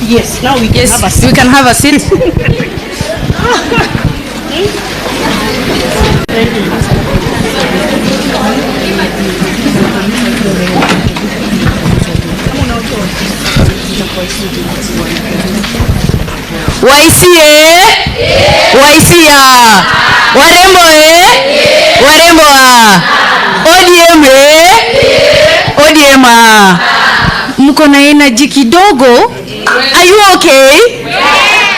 Yes, now we can have a seat. We can have a seat. Waisie, Waisia, warembo warembo ODM ODM mko na energy kidogo. Are you okay?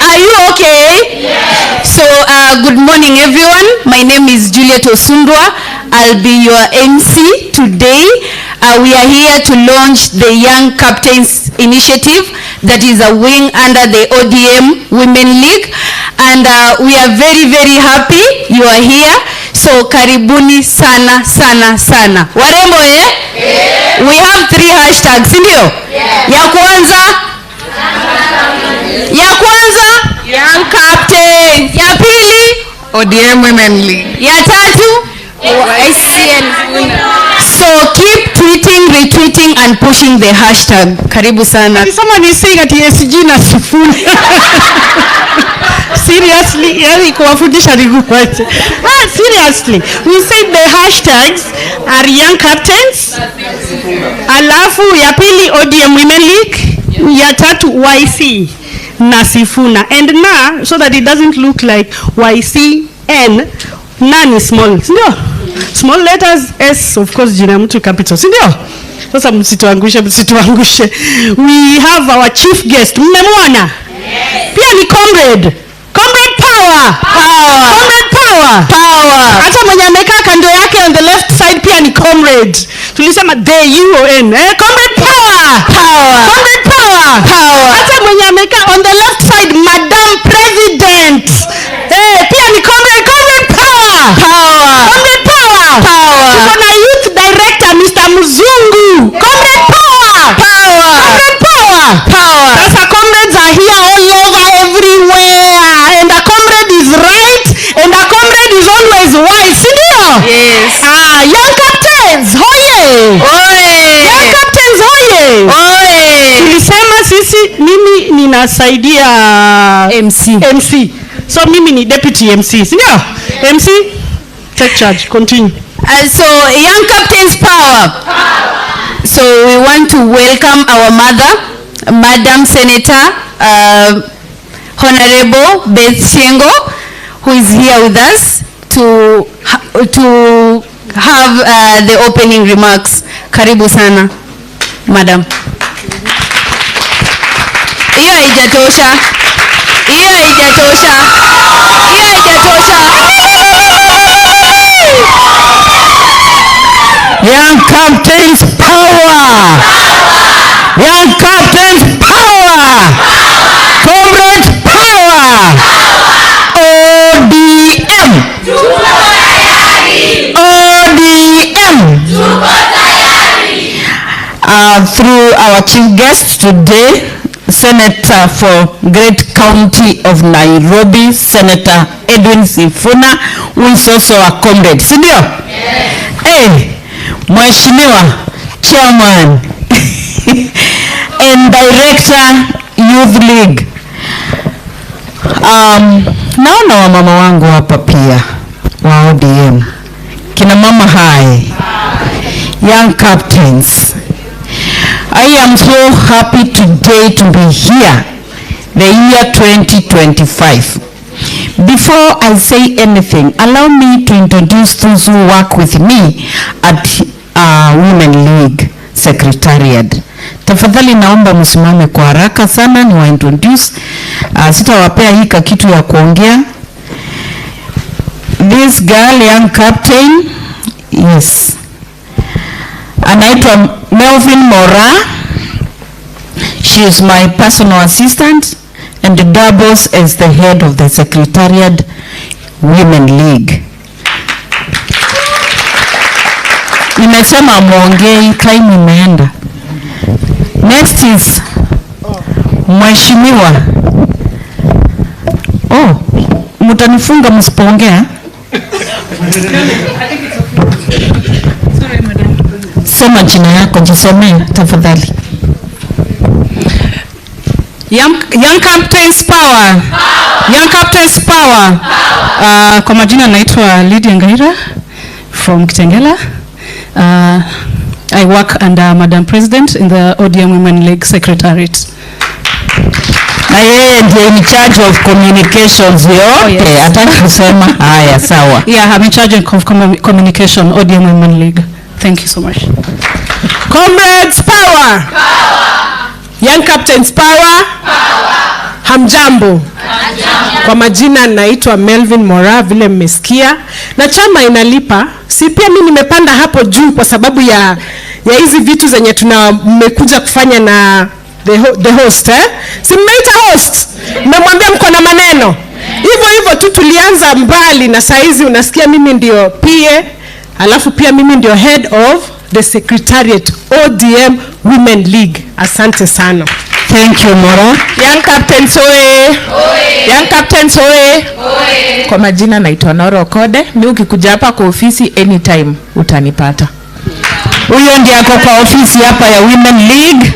Are you okay? So good morning everyone. My name is Juliet Osundwa. I'll be your MC today. We are here to launch the Young Captains Initiative that is a wing under the ODM Women League, and we are very very happy you are here. So karibuni sana sana sana. Warembo We have 3 hashtags, ndio? Ya kwanza Young Captains, ya pili ODM Women League, ya tatu So keep tweeting, retweeting and pushing the hashtag. Karibu sana. Someone is saying at ESG na Sifuna. Seriously, seriously, we said the hashtags are Young Captains, alafu ya pili ODM Women League, ya tatu YC na Sifuna. And na, so that it doesn't look like YCN, none is small. No. Small letters, S, of course, jina mtu capital. Sindio? Sasa msituangushe. We have our chief guest. Mmemwona? Pia ni comrade. Comrade power. Comrade power. Hata mwenye amekaa kando yake on the left side pia ni comrade. Tulisema D-U-O-N. Comrade power. Comrade power. Hata mwenye amekaa on the left side, Madam President. Pia ni comrade power. Comrade power. Tuko na youth director Mr. Mzungu. Comrade power. Comrade power. Sasa comrades are here all over everywhere, and a comrade is right and a comrade is always wise. Yes. Young Captains, hoye. Young Captains, hoye. Tulisema sisi, mimi ninasaidia MC. So mimi ni deputy MC. Sindio? MC, take charge. Continue. So Young Captains power. So we want to welcome our mother, Madam Senator Honorable Beth Shengo, who is here with us to have the opening remarks. Karibu sana, Madam. Hiyo haijatosha. Young Captains power. Young Captains power. Comrades power. ODM. Through our chief guest today, Senator for Great County of Nairobi, Senator Edwin Sifuna, who is also a comrade. Sindio? Yes. Mheshimiwa Chairman and Director Youth League. Naona wamama wangu hapa pia wa ODM. Kina mama hai. Young Captains. I am so happy today to be here, the year 2025. Before I say anything, allow me to introduce those who work with me at Women League Secretariat. Tafadhali naomba msimame kwa haraka sana ni wa introduce. Sitawapea hika kitu ya kuongea. This girl, young captain, yes. Anaitwa Melvin Mora. She is my personal assistant and doubles as the head of the Secretariat Women League. Nimesema muongei, time imeenda. Next is Mheshimiwa. Mutanifunga msipoongea. Sema jina yako, jisomee tafadhali. Young Captains Power. Young Captains Power. Kwa majina naitwa Lydia Ngaira from Kitengela. I work under Madam President in the ODM Women League Secretariat. Na yeye ndiye in charge of communications yote. Hata kusema haya sawa. Yeah, I'm in charge of communication, ODM Women League. Thank you so much. Comrades Power. Young Captains Power. Hamjambo. Kwa majina naitwa Melvin Mora, vile mmesikia, na chama inalipa. Si pia mimi nimepanda hapo juu kwa sababu ya hizi vitu zenye mmekuja kufanya na the host, si mmeita host, mmemwambia mko na maneno hivyo tu. Tulianza mbali na saizi unasikia mimi ndio PA, alafu pia mimi ndio head of the secretariat ODM Women League. Asante sana. Thank you Mora. Young Captains oye. Young Captains oye. Kwa majina naitwa Noro Kode. Mimi ukikuja hapa kwa ofisi anytime utanipata. Huyo ndiye ako kwa ofisi hapa ya Women League,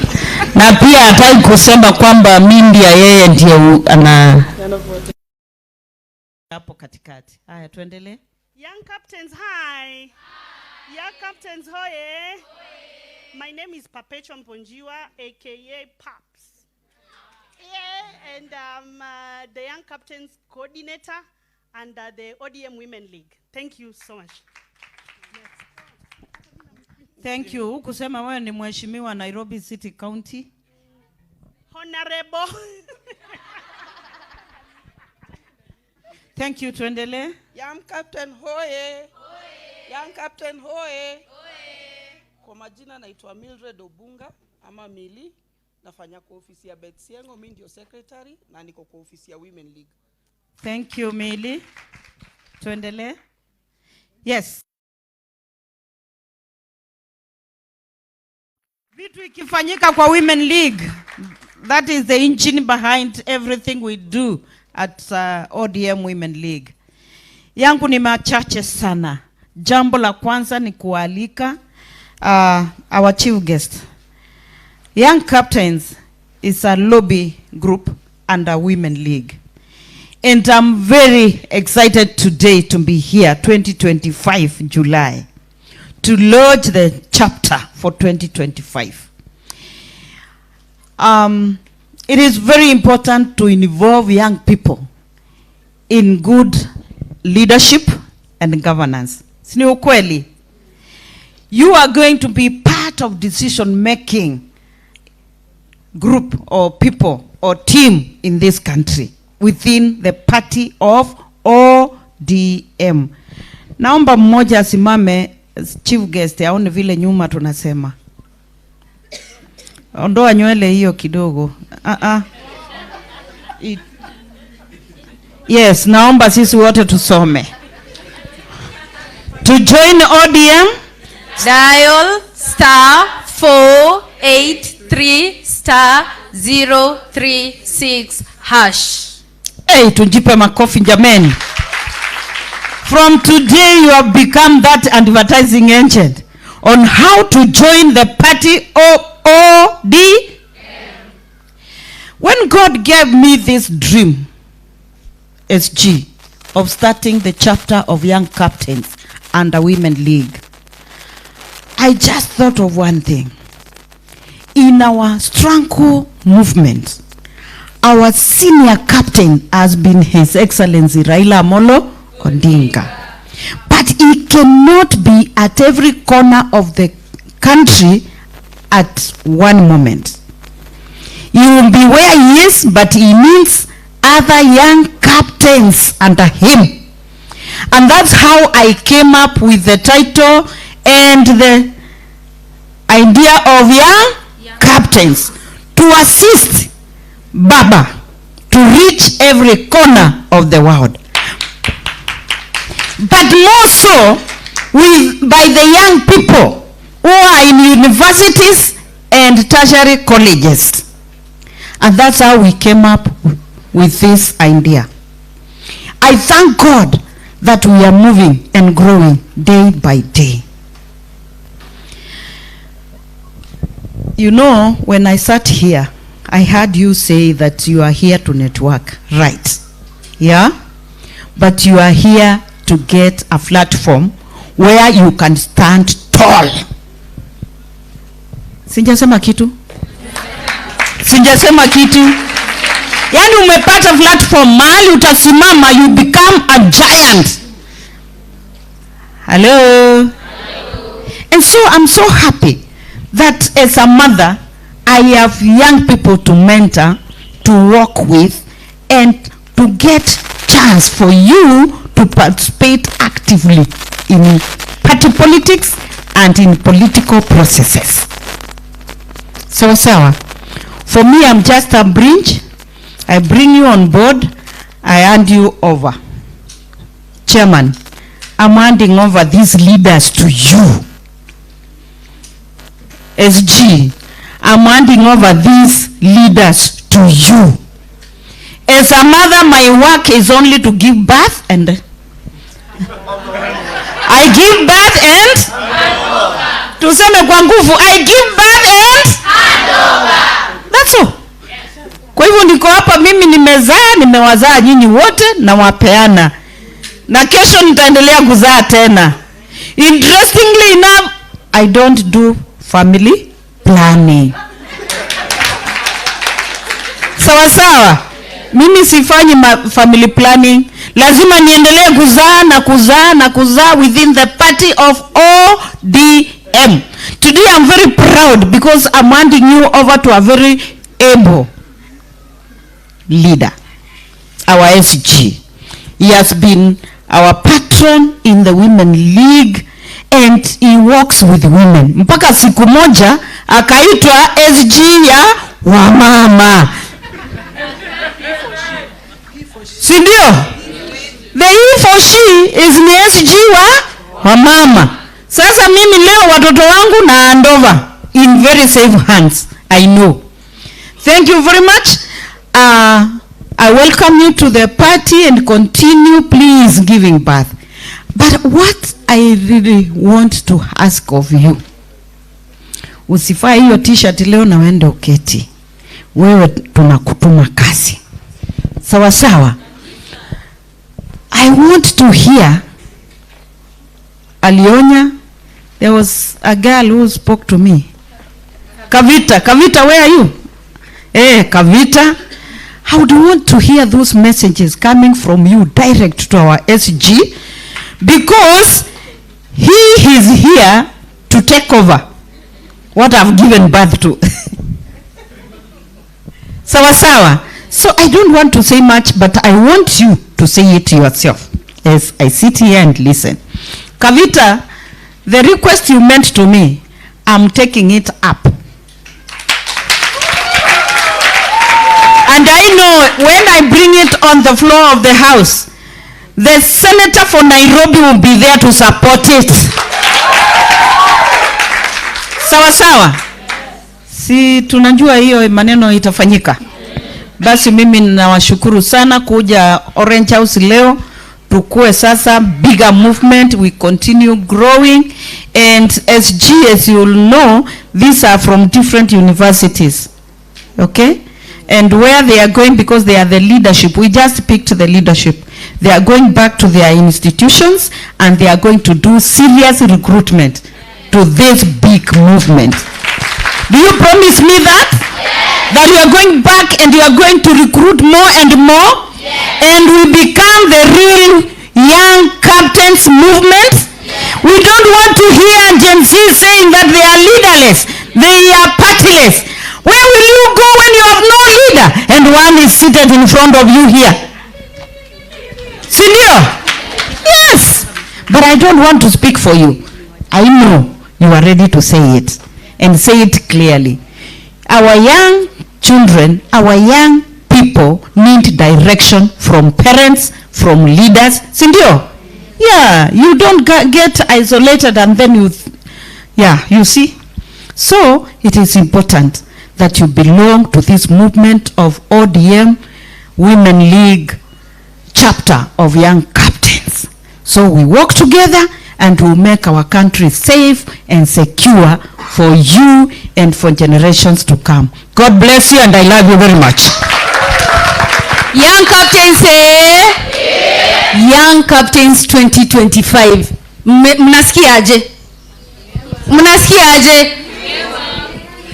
na pia hataki kusema kwamba mimi ndiye yeye ndiye ana hapo katikati. Haya tuendelee. Young Captains hi. Young Captains hoye. My name is Perpetual Mponjiwa, aka Paps. Yeah, and the Young Captains Coordinator under the ODM Women League. Thank you so much. Thank you. Kusema wewe ni mheshimiwa Nairobi City County. Honorable. Thank you. Tuendelee. Young Captain hoye. Young Captain hoye. Kwa majina naitwa Mildred Obunga ama Mili, nafanya kwa ofisi ya Betsiengo, mimi ndio secretary na niko kwa ofisi ya Women League. Thank you Mili. Tuendelee. Yes. Vitu ikifanyika kwa Women League, that is the engine behind everything we do at ODM Women League. Yangu ni machache sana. Jambo la kwanza ni kualika our chief guest. Young Captains is a lobby group under Women League. And I'm very excited today to be here, 2025 July, to launch the chapter for 2025. It is very important to involve young people in good leadership and governance. Sini ukweli? You are going to be part of decision-making group or people or team in this country within the party of ODM. Naomba mmoja asimame, chief guest, aone vile nyuma tunasema. Ondoa nywele hiyo kidogo. Yes, naomba sisi wote tusome. To join ODM, dial *483*036#. Hey, tujipe makofi jameni. From today you have become that advertising agent on how to join the party of ODM. When God gave me this dream, SG, of starting the chapter of Young Captains under Women League, I just thought of one thing. In our struggle movement, our senior captain has been His Excellency Raila Odinga. But he cannot be at every corner of the country at one moment. He will be where he is, but he needs other young captains under him. And that's how I came up with the title and the idea of young captains, to assist Baba to reach every corner of the world. But more so by the young people who are in universities and tertiary colleges. And that's how we came up with this idea. I thank God that we are moving and growing day by day. You know, when I sat here, I heard you say that you are here to network, right? Yeah? But you are here to get a platform where you can stand tall. Sijasema kitu? Sijasema kitu? Yani umepata platform mahali utasimama, you become a giant. Hello? And so I'm so happy that as a mother, I have young people to mentor, to work with, and to get chance for you to participate actively in party politics and in political processes. So, for me, I'm just a bridge. I bring you on board. I hand you over. Chairman, I'm handing over these leaders to you. SG, I'm handing over these leaders to you. As a mother, my work is only to give birth and I give birth and tuseme kwa nguvu, I give birth and that's all. Kwa hivyo niko hapa mimi nimewazaa nyinyi wote na wapeana. Na kesho nitaendelea kuzaa tena. Interestingly enough, I don't do family planning. Sawa. Mimi sifanyi family planning. Lazima niendelee kuzaa within the party of ODM. Today I'm very proud because I'm handing you over to a very able leader, our SG. He has been our patron in the Women League and he works with women. Mpaka siku moja akaitwa SG ya wamama. Sindio? The he for she is ni SG wa mama. Sasa mimi leo watoto wangu na hand over in very safe hands. I know. Thank you very much. I welcome you to the party and continue please giving birth. But what I really want to ask of you, usifae hiyo t-shirt leo na wende uketi. Wewe tunakutuma kazi. Sawa. I want to hear Alionya. There was a girl who spoke to me. Kavita, where are you? Kavita. I would want to hear those messages coming from you direct to our SG because he is here to take over what I've given birth to. Sawa. So I don't want to say much, but I want you to say it yourself as I sit here and listen. Kavita, the request you meant to me, I'm taking it up. And I know when I bring it on the floor of the house, the senator for Nairobi will be there to support it. Sawa. Si tunajua hiyo maneno itafanyika. Basi mimi nawashukuru sana kuja Orange House leo. Tukue sasa bigger movement, we continue growing, and SG, as you will know, these are from different universities. Okay? And where they are going, because they are the leadership, we just picked the leadership. They are going back to their institutions and they are going to do serious recruitment to this big movement. Do you promise me that? Yes. That you are going back and you are going to recruit more and more? Yes. And we become the real young captains movement? Yes. We don't want to hear Gen Z saying that they are leaderless, they are partyless. Where will you go when you have no leader and one is seated in front of you here? Senior? Yes. But I don't want to speak for you. I know you are ready to say it and say it clearly. Our young children, our young people need direction from parents, from leaders. Senior? Yeah, you don't get isolated and then you see. So it is important that you belong to this movement of ODM, Women League, chapter of young captains. So we work together and we'll make our country safe and secure for you and for generations to come. God bless you and I love you very much. Young Captains, Young Captains 2025. Mnasikiaje? Mnasikiaje?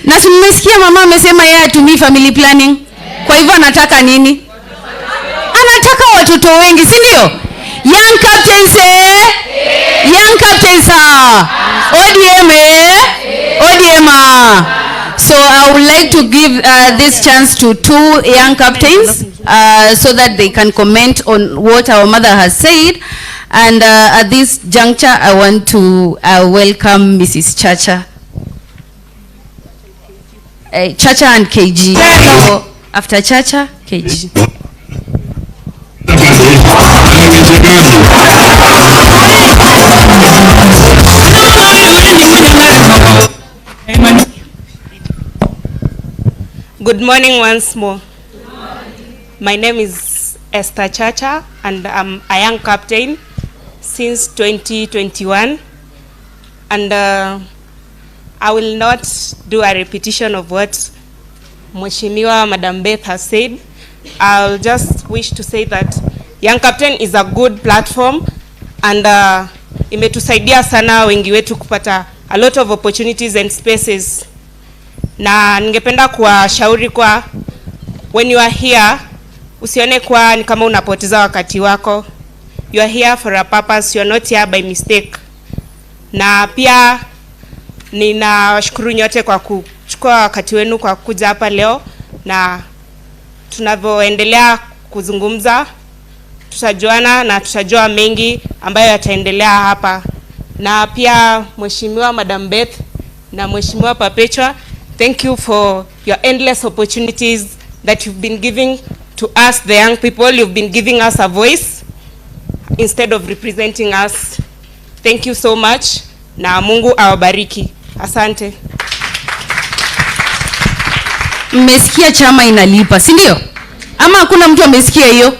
Na si mmesikia mama amesema yeye atumii family planning. Kwa hivyo anataka nini? Anataka watoto wengi, si ndio? Young Captains, Young Captains, ODM, ODM. So I would like to give this chance to two young captains so that they can comment on what our mother has said. And at this juncture, I want to welcome Mrs. Chacha. Chacha and KG. So after Chacha, KG. Good morning once more. My name is Esther Chacha and I'm a young captain since 2021, and I will not do a repetition of what Mheshimiwa Madam Beth has said. I'll just wish to say that Young Captain is a good platform and imetusaidia sana wengi wetu kupata a lot of opportunities and spaces. Na ningependa kuwashauri kwa when you are here, usione kwa ni kama unapoteza wakati wako. You are here for a purpose, you are not here by mistake. Na pia ninawashukuru nyote kwa kuchukua wakati wenu kwa kuja hapa leo, na tunavyoendelea kuzungumza tutajuana na tutajua mengi ambayo yataendelea hapa. Na pia Mheshimiwa Madam Beth na Mheshimiwa Perpetua, thank you for your endless opportunities that you've been giving to us, the young people. You've been giving us a voice instead of representing us. Thank you so much. Na Mungu awabariki. Asante. Mmesikia chama inalipa, si ndio? Ama hakuna mtu amesikia hiyo?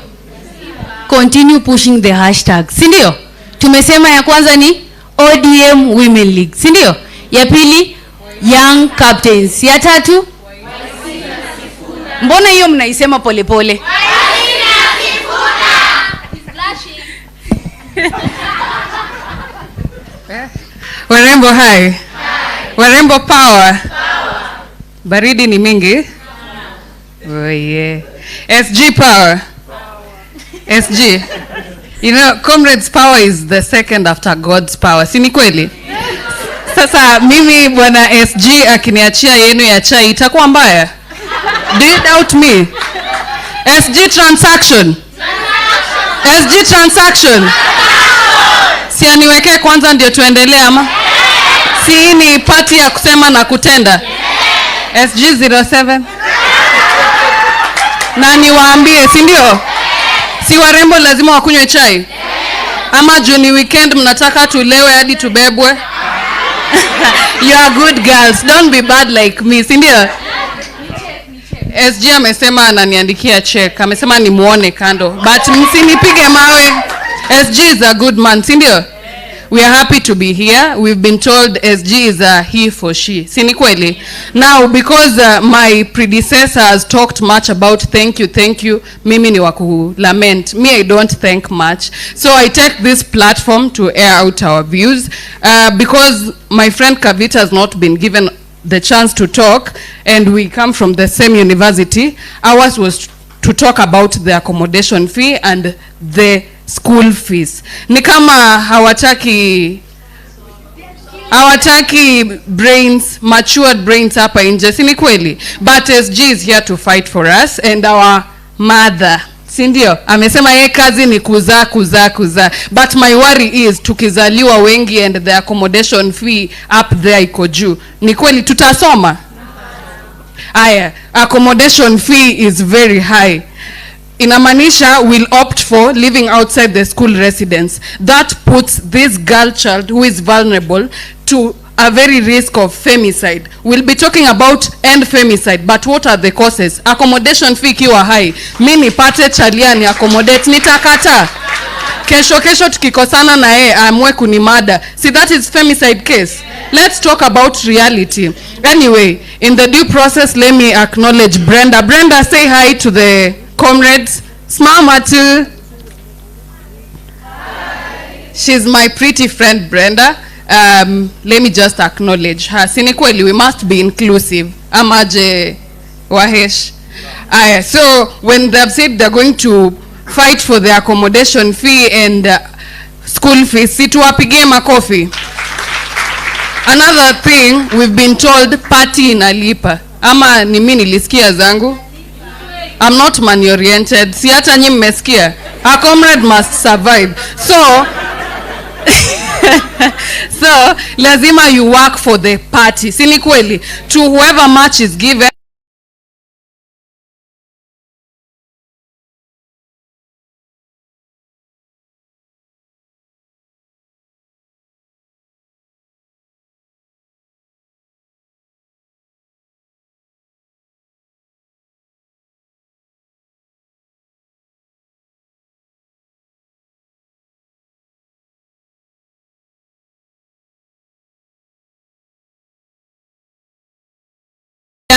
Continue pushing the hashtag, si ndio? Tumesema ya kwanza ni ODM Women League, si ndio? Ya pili Young Captains. Ya tatu mbona hiyo mnaisema polepole? Warembo hai. Warembo power. Baridi ni mingi. Oh yeah. SG power. SG. You know, comrades power is the second after God's power. Si ni kweli? Sasa mimi bwana SG akiniachia yenu ya chai itakuwa mbaya? Do you doubt me? SG transaction. SG transaction. Si aniweke kwanza ndio tuendelee ama? Si ni party ya kusema na kutenda? SG 07. Na niwaambie, si ndio? Si warembo lazima wakunywe chai? Ama juni weekend mnataka tulewe hadi tubebwe? You are good girls, don't be bad like me, si ndio? SG amesema ananiandikia check, amesema nimuone kando, but msinipige mawe. SG is a good man, si ndio? We are happy to be here. We've been told SG is a he for she. Si ni kweli? Now, because my predecessor has talked much about thank you, mimi ni waku lament. Me, I don't thank much. So I take this platform to air out our views. Because my friend Kavita has not been given the chance to talk, and we come from the same university. Ours was to talk about the accommodation fee and the school fees. Ni kama hawataki brains, matured brains hapa nje, si ni kweli? But SG is here to fight for us, and our mother, si ndio? Amesema yeye kazi ni kuzaa. But my worry is tukizaliwa wengi and the accommodation fee up there iko juu. Ni kweli tutasoma? Aya, accommodation fee is very high. Inamaanisha will opt for living outside the school residence. That puts this girl child who is vulnerable to a very risk of femicide. We'll be talking about end femicide, but what are the causes? Accommodation fee kiwa high. Mimi nipate chalia ni accommodate, nitakata. kesho tukikosana na yeye amwe kunimada. See, that is femicide case. Let's talk about reality. Anyway, in the due process, let me acknowledge Brenda. Brenda, say hi to the comrades. Smama too. She's my pretty friend, Brenda. Let me just acknowledge her. Sinikweli, we must be inclusive. Amaje Wahesh. So when they've said they're going to fight for the accommodation fee and school fees, situwapige makofi. Another thing, we've been told party inalipa. Ama ni mimi nilisikia zangu. I'm not money oriented. Si hata nyinyi mmesikia. A comrade must survive. So so lazima you work for the party. Si ni kweli? To whoever much is given.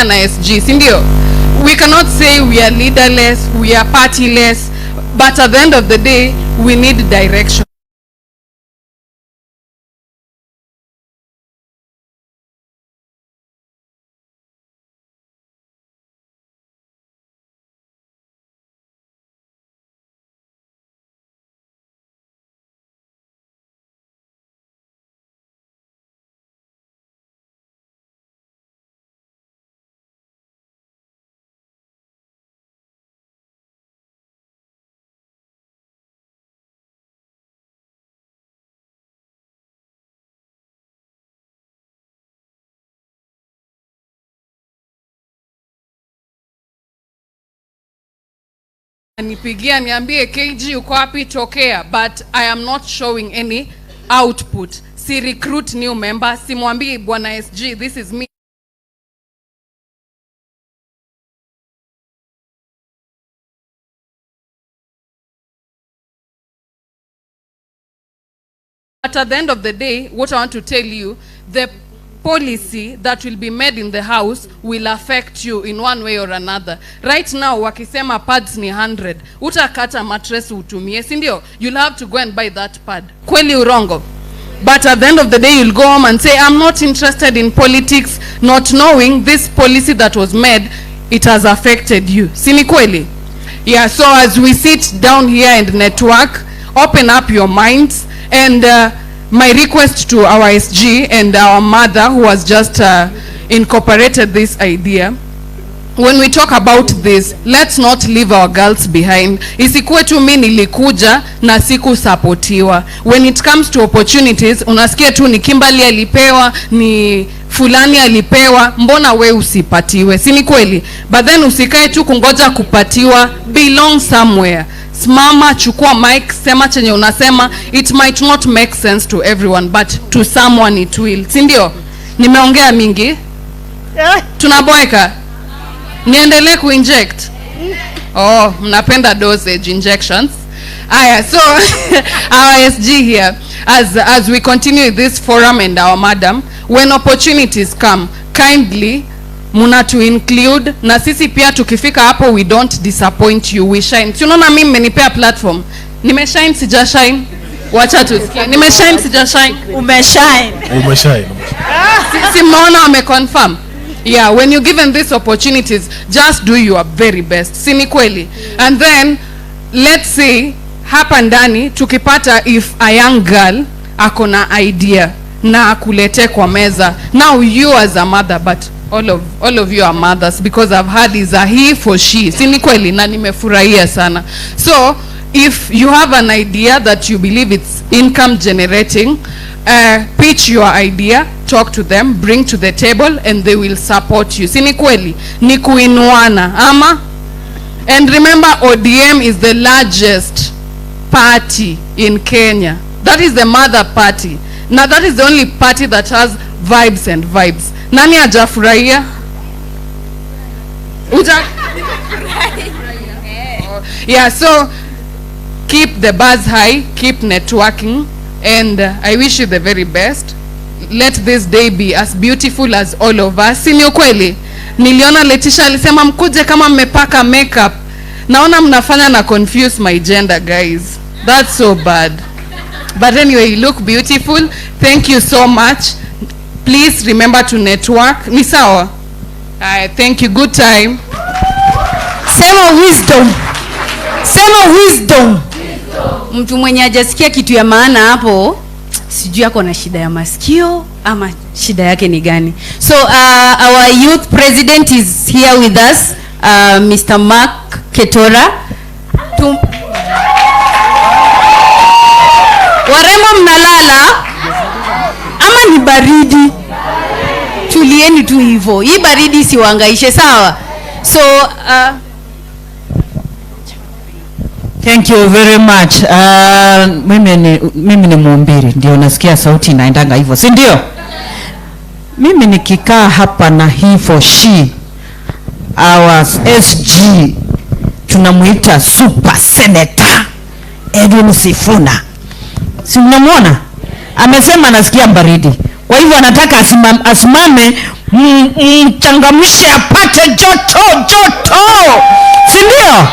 Na SG, sindio? We cannot say we are leaderless, we are partyless, but at the end of the day, we need direction. Nipigia niambie KG uko wapi tokea, but I am not showing any output. Si recruit new member, si mwambie bwana SG, this is me. But at the end of the day, what I want to tell you, the policy that will be made in the house will affect you in one way or another. Right now, wakisema pads ni 100, utakata mattress utumie, sindio? You'll have to go and buy that pad. Kweli urongo. But at the end of the day, you'll go home and say, I'm not interested in politics, not knowing this policy that was made, it has affected you. Sini kweli? Yeah, so as we sit down here and network, open up your minds, and my request to our SG and our mother who has just incorporated this idea, when we talk about this, let's not leave our girls behind. Isikuwe tu mimi nilikuja na siku supportiwa. When it comes to opportunities, unasikia tu ni Kimberly alipewa, ni fulani alipewa, mbona we usipatiwe? Si ni kweli? But then usikae tu kungoja kupatiwa, belong somewhere. Simama, chukua mic, sema chenye unasema. It might not make sense to everyone, but to someone it will. Sindio? Nimeongea mingi? Tunaboeka? Niendelee kuinject? Oh, mnapenda dosage injections. Aya, so our SG here, as we continue this forum and our madam, when opportunities come, kindly muna to include, na sisi pia tukifika hapo, we don't disappoint you, we shine. Si unaona mimi mmenipea platform, nimeshine sija shine? Wacha tusikie, nimeshine sija shine? Umeshine. Si mnaona wameconfirm? Yeah, when you're given these opportunities, just do your very best. Si ni kweli? And then, let's say, hapa ndani, tukipata if a young girl akona idea na akulete kwa meza. Now you as a mother, but all of you are mothers, because I've heard is a he for she. Si ni kweli? Na nimefurahia sana. So, if you have an idea that you believe it's income generating, pitch your idea, talk to them, bring to the table, and they will support you. Si ni kweli? Ni kuinuana, ama? And remember, ODM is the largest party in Kenya. That is the mother party. Now that is the only party that has vibes and vibes. Nani hajafurahia? Yeah, so keep the buzz high, keep networking, and I wish you the very best. Let this day be as beautiful as all of us. Si ni ukweli? Niliona Letisha alisema mkuje kama mmepaka makeup. Naona mnafanya na confuse my gender, guys. That's so bad. But anyway, you look beautiful. Thank you so much. Please remember to network. Ni sawa? Thank you. Good time. Sema wisdom. Sema wisdom. Mtu mwenye hajasikia kitu ya maana hapo, sijui ako na shida ya masikio ama shida yake ni gani. So our youth president is here with us, Mr. Mark Ketora. Warembo mnalala ama ni baridi? Tulieni tu hivyo. Hii baridi siwaangaishe, sawa? So Thank you very much. Mimi ni mhubiri, ndio nasikia sauti inaendanga hivyo, si ndio? Mimi nikikaa hapa na he for she, our SG tunamuita super senator Edwin Sifuna. Si mnamwona? Amesema anasikia baridi. Kwa hivyo anataka asimame mchangamshe apate joto. Si ndio?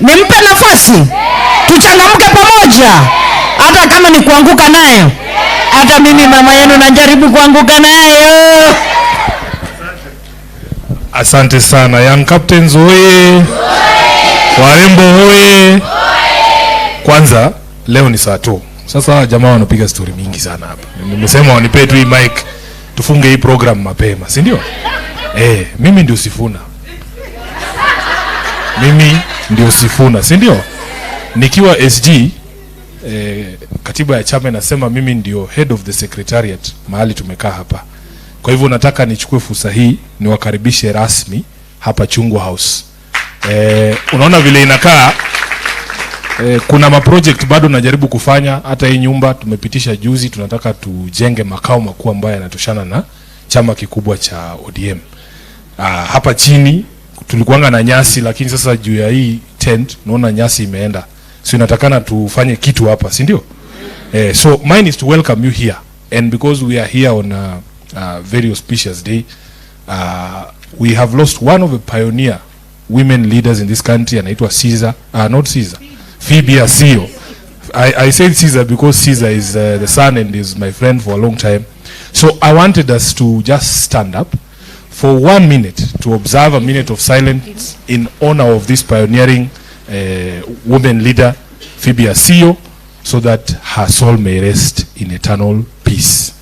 Nimpe nafasi. Tuchangamke pamoja. Hata kama ni kuanguka nayo. Hata mimi mama yenu najaribu kuanguka nayo. Asante sana. Young captains hoye. Warembo hoye. Kwanza leo ni saa 2. Sasa jamaa wanapiga story mingi sana hapa. Nimesema wanipe tu hii mic tufunge hii program mapema, si ndio? Mimi ndio Sifuna. Mimi ndio Sifuna, si ndio? Nikiwa SG, katiba ya chama inasema mimi ndio head of the secretariat mahali tumekaa hapa. Kwa hivyo nataka nichukue fursa hii niwakaribishe rasmi hapa Chungwa House. Unaona vile inakaa. Kuna maproject bado najaribu kufanya. Hata hii nyumba tumepitisha juzi, tunataka tujenge makao makuu ambayo yanatoshana na chama kikubwa cha ODM. Hapa chini tulikuanga na nyasi, lakini sasa juu ya hii tent naona nyasi imeenda, so inatakana tufanye kitu hapa, si ndio? So mine is to welcome you here, and because we are here on a very auspicious day, we have lost one of the pioneer women leaders in this country, anaitwa Caesar, not Caesar, Phoebe Asio. I said Caesar because Caesar is the son and is my friend for a long time. So I wanted us to just stand up for 1 minute to observe a minute of silence in honor of this pioneering woman leader, Phoebe Asio, so that her soul may rest in eternal peace.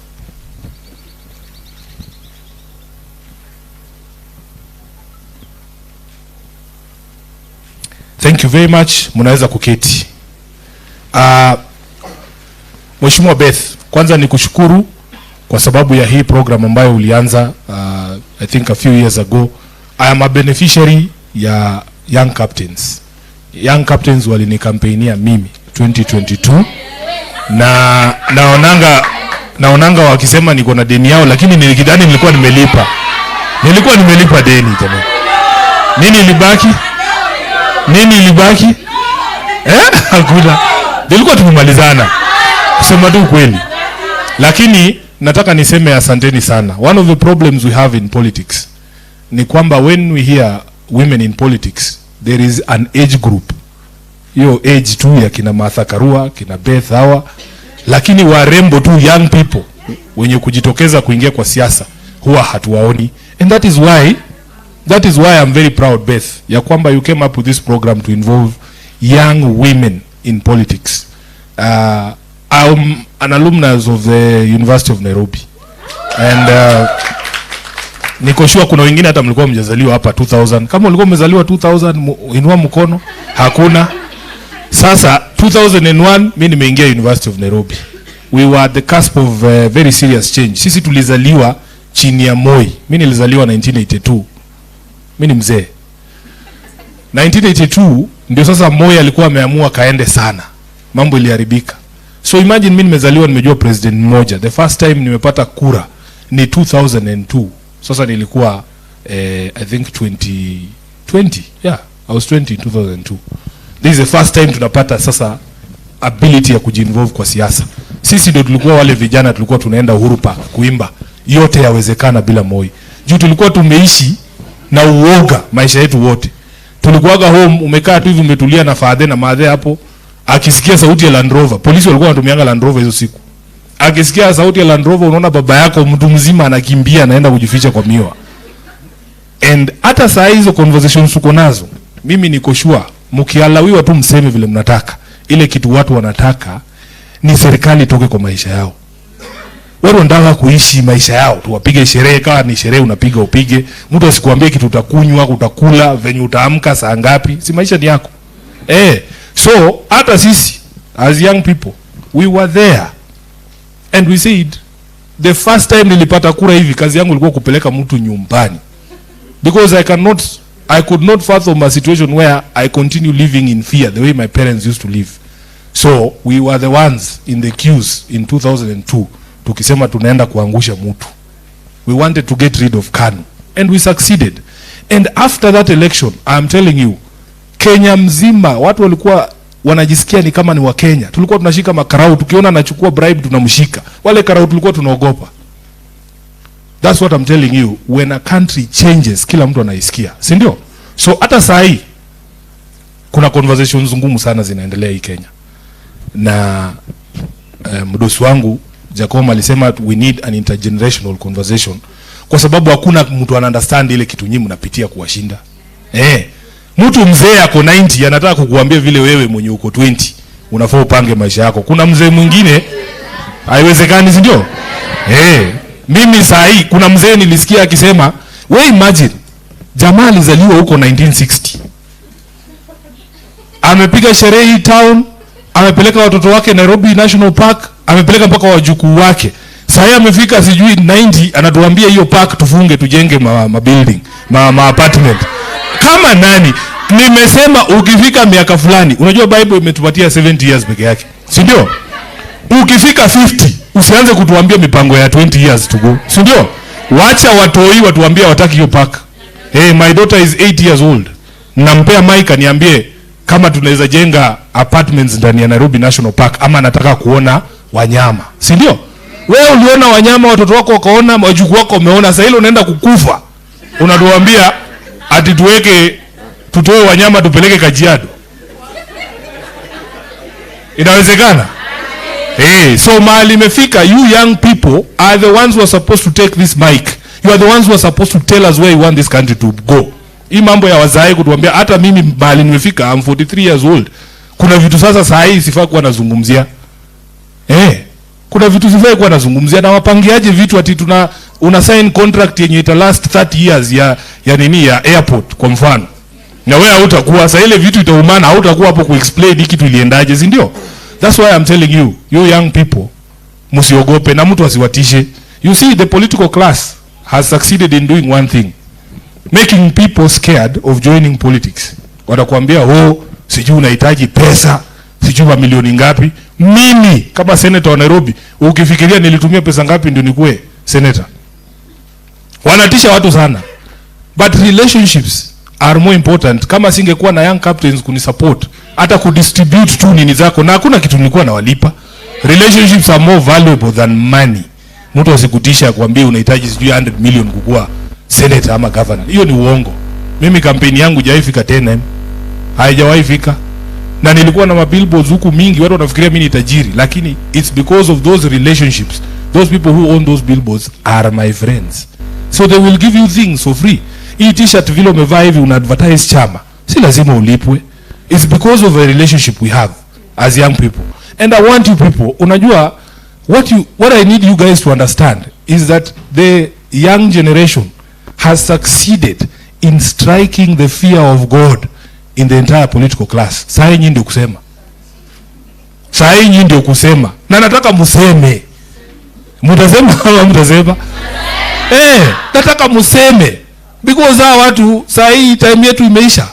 Thank you very much. Mnaweza kuketi. Mheshimiwa Beth, kwanza nikushukuru kwa sababu ya hii program ambayo ulianza I think a few years ago. I am a beneficiary ya Young Captains. Young Captains walinikampainia mimi 2022 na naonanga wakisema niko na deni yao, lakini nilikidhani nilikuwa nimelipa. Nilikuwa nimelipa deni jamani. Nini ilibaki? Hakuna. Nilikuwa tumemalizana. Kusema tu kweli. Lakini nataka niseme asanteni sana. One of the problems we have in politics ni kwamba when we hear women in politics, there is an age group. Hiyo age tu ya kina Martha Karua, kina Beth hawa, lakini warembo tu, young people wenye kujitokeza kuingia kwa siasa huwa hatuwaoni. And that is why I'm very proud, Beth, ya kwamba you came up with this program to involve young women in politics. I'm an alumnus of the University of Nairobi. And niko sure kuna wengine hata mlikuwa mjazaliwa hapa 2000. Kama ulikuwa umezaliwa 2000, inua mkono. Hakuna. Sasa 2001 mimi nimeingia University of Nairobi. We were at the cusp of very serious change. Sisi tulizaliwa chini ya Moi. Mimi nilizaliwa 1982. Mimi ni mzee. 1982 ndio sasa Moi alikuwa ameamua kaende sana. Mambo iliharibika. So imagine mimi nimezaliwa nimejua president mmoja. The first time nimepata kura ni 2002. Sasa nilikuwa I think 20. Yeah, I was 20 in 2002. This is the first time tunapata sasa ability ya kujinvolve kwa siasa. Sisi ndio tulikuwa wale vijana tulikuwa tunaenda Uhuru Park kuimba yote yawezekana bila Moi. Juu tulikuwa tumeishi na uoga maisha yetu wote. Tulikuwaga home, umekaa tu hivi umetulia na fathe na madhe hapo, akisikia sauti ya Land Rover. Polisi walikuwa wanatumianga Land Rover hizo siku. Akisikia sauti ya Land Rover, unaona baba yako mtu mzima anakimbia anaenda kujificha kwa miwa. And hata saa hizo conversations tuko nazo, mimi niko sure mkialawiwa tu mseme vile mnataka. Ile kitu watu wanataka ni serikali toke kwa maisha yao. Watu wanataka kuishi maisha yao, tuwapige sherehe, kama ni sherehe unapiga upige. Mtu asikuambie kitu utakunywa, utakula, venye utaamka saa ngapi, si maisha ni yako. So hata sisi as young people we were there and we said the first time nilipata kura hivi, kazi yangu ilikuwa kupeleka mtu nyumbani, because I could not fathom a situation where I continue living in fear the way my parents used to live. So we were the ones in the queues in 2002 tukisema tunaenda kuangusha mtu. We wanted to get rid of KANU and we succeeded. And after that election, I'm telling you, Kenya mzima watu walikuwa wanajisikia ni kama ni wa Kenya. Tulikuwa tunashika makarau, tukiona anachukua bribe tunamshika. Wale karau tulikuwa tunaogopa. That's what I'm telling you. When a country changes, kila mtu anaisikia, si ndio? So hata saa hii kuna conversations ngumu sana zinaendelea hii Kenya. Na mdosi wangu Jacob alisema we need an intergenerational conversation, kwa sababu hakuna mtu ana understand ile kitu nyinyi mnapitia kuwashinda. Mtu mzee ako 90 anataka kukuambia vile wewe mwenye uko 20 unafaa upange maisha yako. Kuna mzee mwingine haiwezekani, si ndio? Mimi saa hii kuna mzee nilisikia akisema, we imagine jamaa alizaliwa huko 1960. Amepiga sherehe hii town, amepeleka watoto wake Nairobi National Park, amepeleka mpaka wajukuu wake. Sasa amefika sijui 90, anatuambia hiyo park tufunge tujenge building, apartment. Kama nani? Nimesema ukifika miaka fulani, unajua Bible imetupatia 70 years peke yake, si ndio? Ukifika 50 usianze kutuambia mipango ya 20 years to go, si ndio? Wacha watoi watuambia wataki hiyo park. My daughter is 8 years old. Nampea mic aniambie kama tunaweza jenga apartments ndani ya Nairobi National Park ama nataka kuona wanyama, si ndio? Wewe uliona wanyama, watoto wako wakaona, wajukuu wako wameona, sasa hilo unaenda kukufa. Unatuambia ati tutoe wanyama tupeleke Kajiado. Inawezekana? So mahali imefika, you young people are the ones who are supposed to take this mic. You are the ones who are supposed to tell us where you want this country to go. Hii mambo ya wazae kutuambia, hata mimi mahali nimefika, I'm 43 years old. Kuna vitu sasa saa hii sifai kuwa nazungumzia. Kuna vitu sifai kuwa nazungumzia, na wapangiaje vitu ati una sign contract yenye ita last 30 years ya nini ya airport kwa mfano. Na wewe hautakuwa, sasa ile vitu itaumana, hautakuwa hapo kuexplain hiki kitu iliendaje, si ndio? That's why I'm telling you, you young people, msiogope na mtu asiwatishe. You see, the political class has succeeded in doing one thing, making people scared of joining politics. Watakwambia, sijui unahitaji pesa, sijui mamilioni ngapi. Mimi kama senator wa Nairobi, ukifikiria nilitumia pesa ngapi ndio nikuwe senator? Wanatisha watu sana. But relationships are more important. Kama singekuwa na young captains kunisupport, hata kudistribute tu nini zako, na hakuna kitu nilikuwa nawalipa. Relationships are more valuable than money. Mtu asikutisha kuambia unahitaji sijui 100 million kukua senator ama governor. Hiyo ni uongo. Mimi kampeni yangu haijafika 10M. Haijawahi fika. Na nilikuwa na mabillboards huku mingi, watu wanafikiria mimi ni tajiri, lakini it's because of those relationships. Those people who own those billboards are my friends. So they will give you things for free. Hii t-shirt vile umevaa hivi una advertise chama, si lazima ulipwe. It's because of a relationship we have as young people. And I want you people, unajua what I need you guys to understand is that the young generation has succeeded in striking the fear of God in the entire political class. Saa hii ndio kusema. Saa hii ndio kusema. Na nataka museme. Mtasema ama mtasema? Nataka museme. Because hawa watu saa hii time yetu imeisha.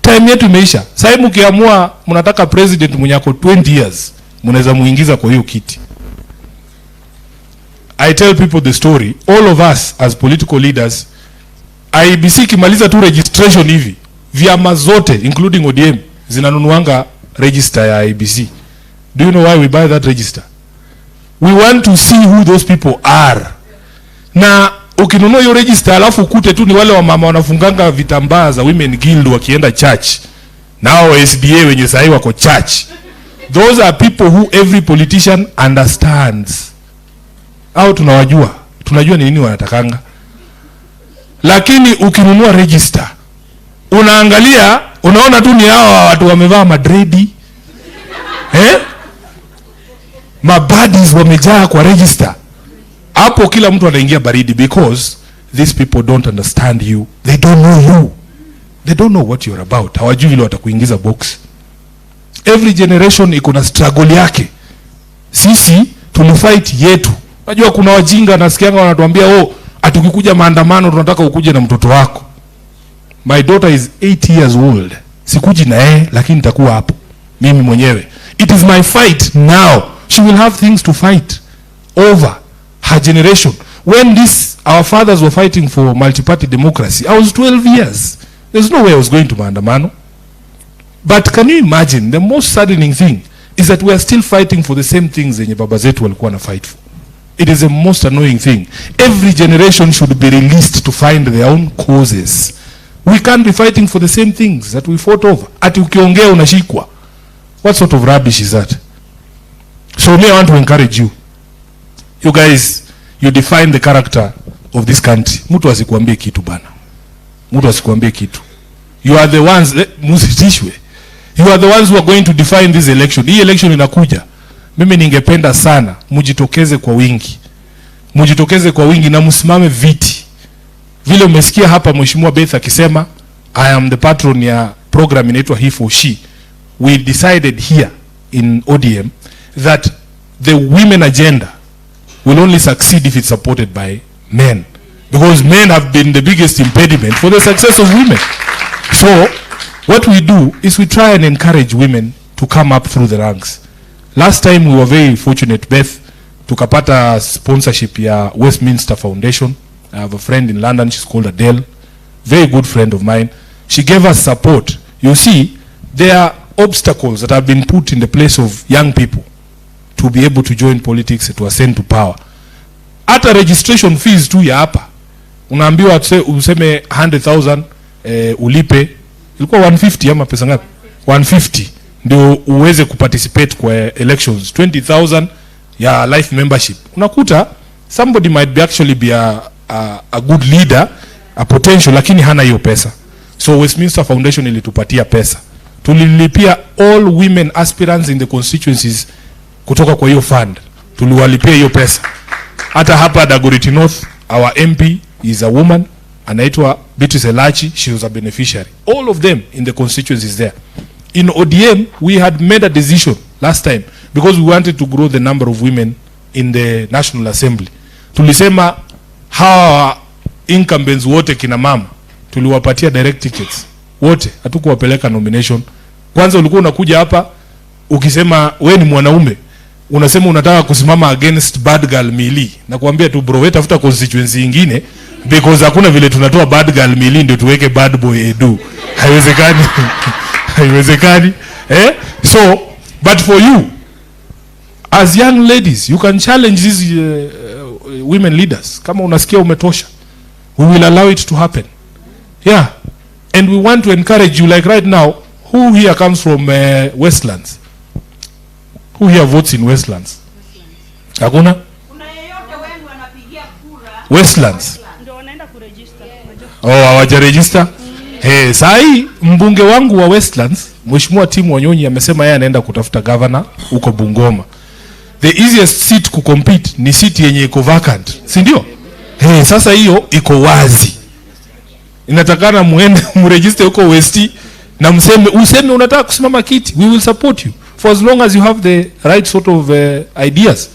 Time yetu imeisha. Saa hii mkiamua mnataka president mwenye ako 20 years, mnaweza muingiza kwa hiyo kiti. I tell people the story. All of us as political leaders, IEBC kimaliza tu registration hivi, vyama zote including ODM zinanunuanga register ya IEBC. Do you know why we buy that register? We want to see who those people are. Na ukinunua hiyo register alafu ukute tu ni wale wa mama wanafunganga vitambaa za women guild wakienda church. Nao SDA wenye sahi wako church. Those are people who every politician understands. Au tunawajua. Tunajua ni nini wanatakanga. Lakini ukinunua register, unaangalia, unaona tu ni hao watu wamevaa madredi. Mabadis wamejaa kwa register. Hapo kila mtu anaingia baridi because these people don't understand you. They don't know you. They don't know what you're about. Hawajui vile watakuingiza box. Every generation iko na struggle yake. Sisi tulifight yetu. Unajua kuna wajinga nasikianga wanatuambia atukikuja maandamano tunataka ukuje na mtoto wako. My daughter is 8 years old. Sikuji na yeye lakini nitakuwa hapo mimi mwenyewe. It is my fight now. She will have things to fight over her generation. When our fathers were fighting for multi-party democracy, I was 12 years. There's no way I was going to maandamano. But can you imagine, the most saddening thing is that we are still fighting for the same things zenye baba zetu walikuwa na fight for. It is the most annoying thing. Every generation should be released to find their own causes. We can't be fighting for the same things that we fought over. Ati ukiongea unashikwa. What sort of rubbish is that? So me, I want to encourage you. You guys, you define the character of this country. Mtu asikuambie kitu bana. Mtu asikuambie kitu. You are the ones, musitishwe. You are the ones who are going to define this election. Hii election inakuja. Mimi ningependa sana mujitokeze kwa wingi. Mujitokeze kwa wingi na msimame viti. Vile umesikia hapa Mheshimiwa Beth akisema I am the patron ya program inaitwa He for She. We decided here in ODM that the women agenda will only succeed if it's supported by men, because men have been the biggest impediment for the success of women. So what we do is we try and encourage women to come up through the ranks. Last time we were very fortunate, Beth, tukapata sponsorship ya Westminster Foundation. I have a friend in London, she's called Adele, very good friend of mine. She gave us support. You see, there are obstacles that have been put in the place of young people to be able to join politics, to ascend to power. Hata registration fees tu ya hapa unaambiwa useme 100,000 ulipe, ilikuwa 150 ama pesa ngapi? 150 ndio uweze kuparticipate kwa elections. 20,000 ya life membership. Unakuta somebody might be actually be a good leader, a potential, lakini hana hiyo pesa. So Westminster Foundation ilitupatia pesa. Tulilipia all women aspirants in the constituencies kutoka kwa hiyo fund. Tuliwalipia hiyo pesa. Hata hapa Dagoretti North, our MP is a woman, anaitwa Beatrice Elachi, she was a beneficiary. All of them in the constituencies there. In ODM, we had made a decision last time because we wanted to grow the number of women in the National Assembly. Tulisema hawa incumbents wote kina mama tuliwapatia direct tickets wote, hatukuwapeleka nomination. Kwanza ulikuwa unakuja hapa ukisema we ni mwanaume, unasema unataka kusimama against bad girl Mili, na kuambia tu bro, wewe tafuta constituency nyingine because hakuna vile tunatoa bad girl Mili ndio tuweke bad boy Edu. Haiwezekani. Haiwezekani. So but for you as young ladies, you can challenge these women leaders. Kama unasikia umetosha, we will allow it to happen. Yeah. And we want to encourage you, like right now, who here comes from Westlands? Who here votes in Westlands? Hakuna? Kuna yeyote wenu anapigia kura Westlands? Ndio wanaenda kuregister. Hawajaregister? Sahi mbunge wangu wa Westlands, Mheshimiwa Timu Wanyonyi amesema yeye anaenda kutafuta governor huko Bungoma. The easiest seat ku compete ni seat yenye iko vacant, si ndio? Sasa hiyo iko wazi. Inatakana muende mregister huko West na useme unataka kusimama kiti. We will support you for as long as you have the right sort of ideas.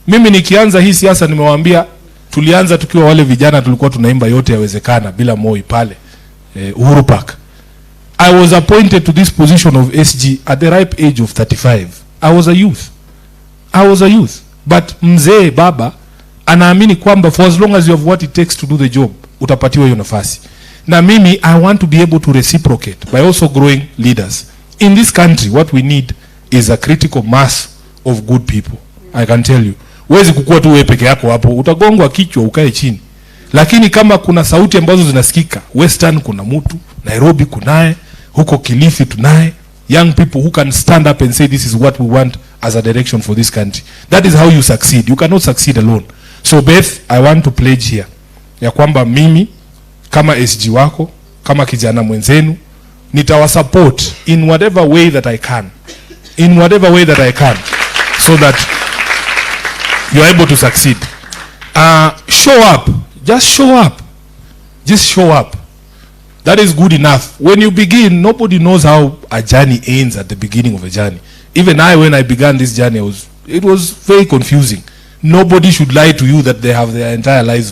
Mimi nikianza hii siasa nimewaambia, tulianza tukiwa wale vijana tulikuwa tunaimba yote yawezekana bila Moi pale Uhuru Park. I was appointed to this position of SG at the ripe age of 35. I was a youth. But mzee baba anaamini kwamba for as long as you have what it takes to do the job, utapatiwa hiyo nafasi. Na mimi I want to be able to reciprocate by also growing leaders. In this country what we need is a critical mass of good people. I can tell you. Huwezi kukua tu wewe peke yako hapo, utagongwa kichwa ukae chini. Lakini kama kuna sauti ambazo zinasikika, Western kuna mtu, Nairobi kunaye, huko Kilifi tunaye, young people who can stand up and say this is what we want as a direction for this country. That is how you succeed. You cannot succeed alone. So Beth, I want to pledge here ya kwamba mimi kama SG wako, kama kijana mwenzenu, nitawasupport in whatever way that I can. In whatever way that I can, so that you are able to succeed. Show up. Just show up. Just show up. That is good enough. When you begin, nobody knows how a journey ends at the beginning of a journey. Even I, when I began this journey, it was very confusing. Nobody should lie to you that they have their entire lives